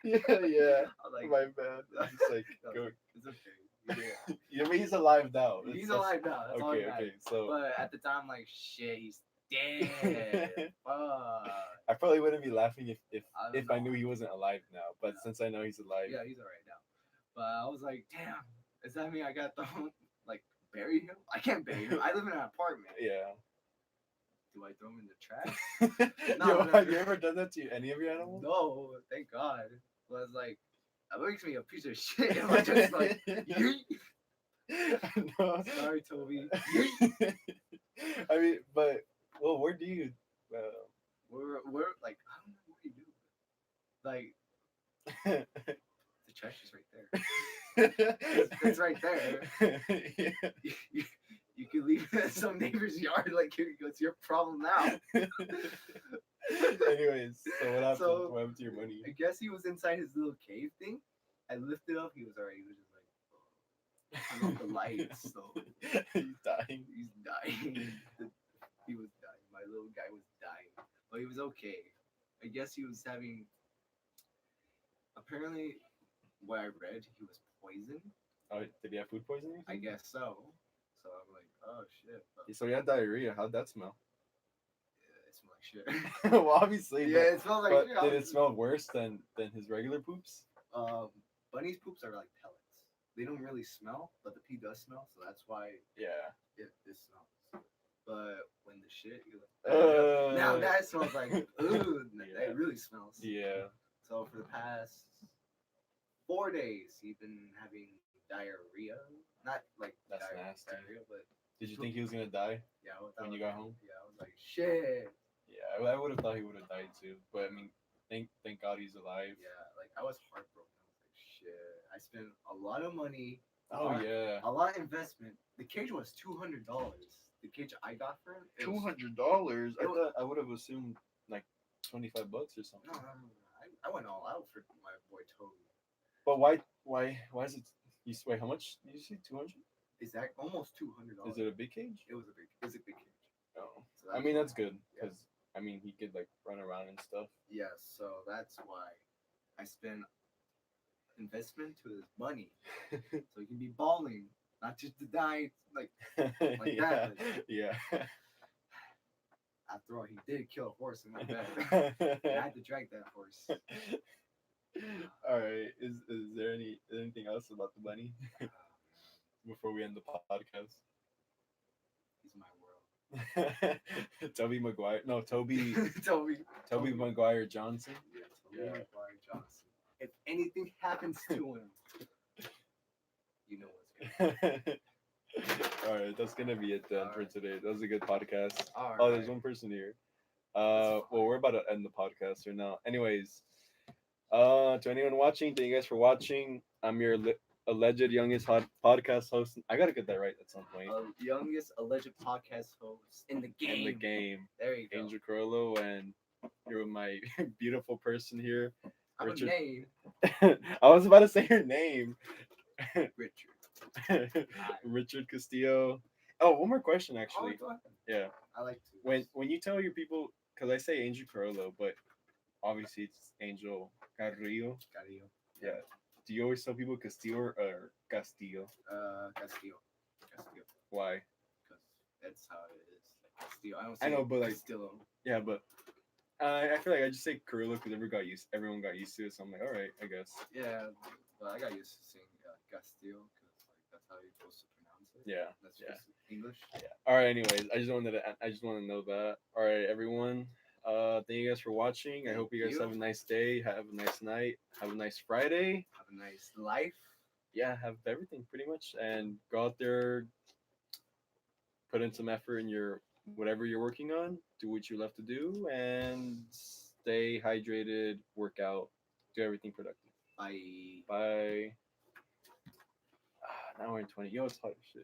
Yeah. I was like, my bad. It's like, go. It's okay. Yeah. You mean he's alive now? He's alive now. That's all that Okay. matters. So. But at the time, like, shit, he's dead. Fuck. I probably wouldn't be laughing if I I knew he wasn't alive now. But since I know he's alive. Yeah, he's alright now. But I was like, damn, does that mean I got to like bury him? I can't bury him. I live in an apartment. Yeah. Do I throw him in the trash? No, have you ever done that to any of your animals? No, thank God. But it's like, it makes me a piece of shit if I just like, No. Sorry, Toby. I mean, but well, where do you? We're like, I don't know what you do. Like, the trash is right there. It's right there. Yeah. You can leave it at some neighbor's yard. Like it's your problem now. Anyways, so what happened? So, What happened to your money? I guess he was inside his little cave thing. I lifted up. He was already. He was just like, turn off the lights. So He's dying. he's dying. He was dying. My little guy was dying, but he was okay. I guess he was having. Apparently, what I read, he was poisoned. Oh, did he have food poisoning? I guess so. So I'm like, oh shit. But So he had diarrhea. How'd that smell? yeah, it smelled like shit. Well, obviously. Yeah, it smells like But shit. did it smell worse than his regular poops? Bunnies' poops are like pellets. They don't really smell, but the pee does smell, so that's why Yeah. it smells. But when the shit, you're like, now that smells like, ooh, Yeah. that really smells. Yeah. So for the past 4 days, he's been having diarrhea. Not like That's nasty. diarrhea, but Did you think he was gonna die? yeah. When you got home? Yeah, I was like, shit. Yeah, I would have thought he would have died too. But I mean, thank God he's alive. Yeah, like I was heartbroken. I was like, shit. I spent a lot of money. Oh yeah. A lot of investment. The cage was $200. The cage I got for him. it was- $200. I it was- thought I would have assumed like $25 or something. No. I went all out for my boy Toby. But why is it? Wait, how much did you say? 200? Is that almost $200? Is it a big cage? It was a big cage. Oh, So I mean that's why- good yeah. because I mean he could like run around and stuff. Yes, so that's why I spend investment to his money, so he can be balling, not just to die. Like yeah, that. yeah. after all, he did kill a horse in my bed. I had to drag that horse. All right. Is there anything else about the bunny before we end the podcast? He's my world. Toby Maguire. No, Toby Toby. Maguire Johnson. Yeah, Toby Yeah. Maguire Johnson. If anything happens to him, you know what's going to All right, that's gonna be it then for Alright. today. That was a good podcast. happen. Oh, there's one person here. Well, we're about to end the podcast right now. Anyways, to anyone watching, thank you guys for watching. I'm your alleged youngest podcast host. I gotta get that right at some point. Youngest alleged podcast host in the game. In the game, There you go. Angel Carollo, and you're my beautiful person here. I'm Richard. a name. I was about to say your name. Richard. Richard Castillo. Oh, one more question Oh, actually. go ahead. Yeah. I like to. When you tell your people, because I say Angel Carollo, but obviously it's Angel Carrillo. Castillo. Yeah. Do you always tell people Castillo or Castillo? Castillo. Castillo. Why? Because that's how it is. Like Castillo. I don't I say know, but, like, Castillo. Yeah, but I feel like I just say Carrillo because everyone got used to it. So I'm like, all right, I guess. Yeah, but I got used to saying Castillo because like that's how you're supposed to pronounce it. Yeah. That's yeah. just English. Yeah. All right. Anyways, I just want to know that. All right, everyone. Thank you guys for watching. I hope you guys Thank you. have a nice day. Have a nice night. Have a nice Friday. Have a nice life. Yeah, have everything pretty much, and go out there, put in some effort in your whatever you're working on. Do what you love to do, and stay hydrated. Work out. Do everything productive. Bye. Bye. Now we're in 20. Yo, it's hot as shit.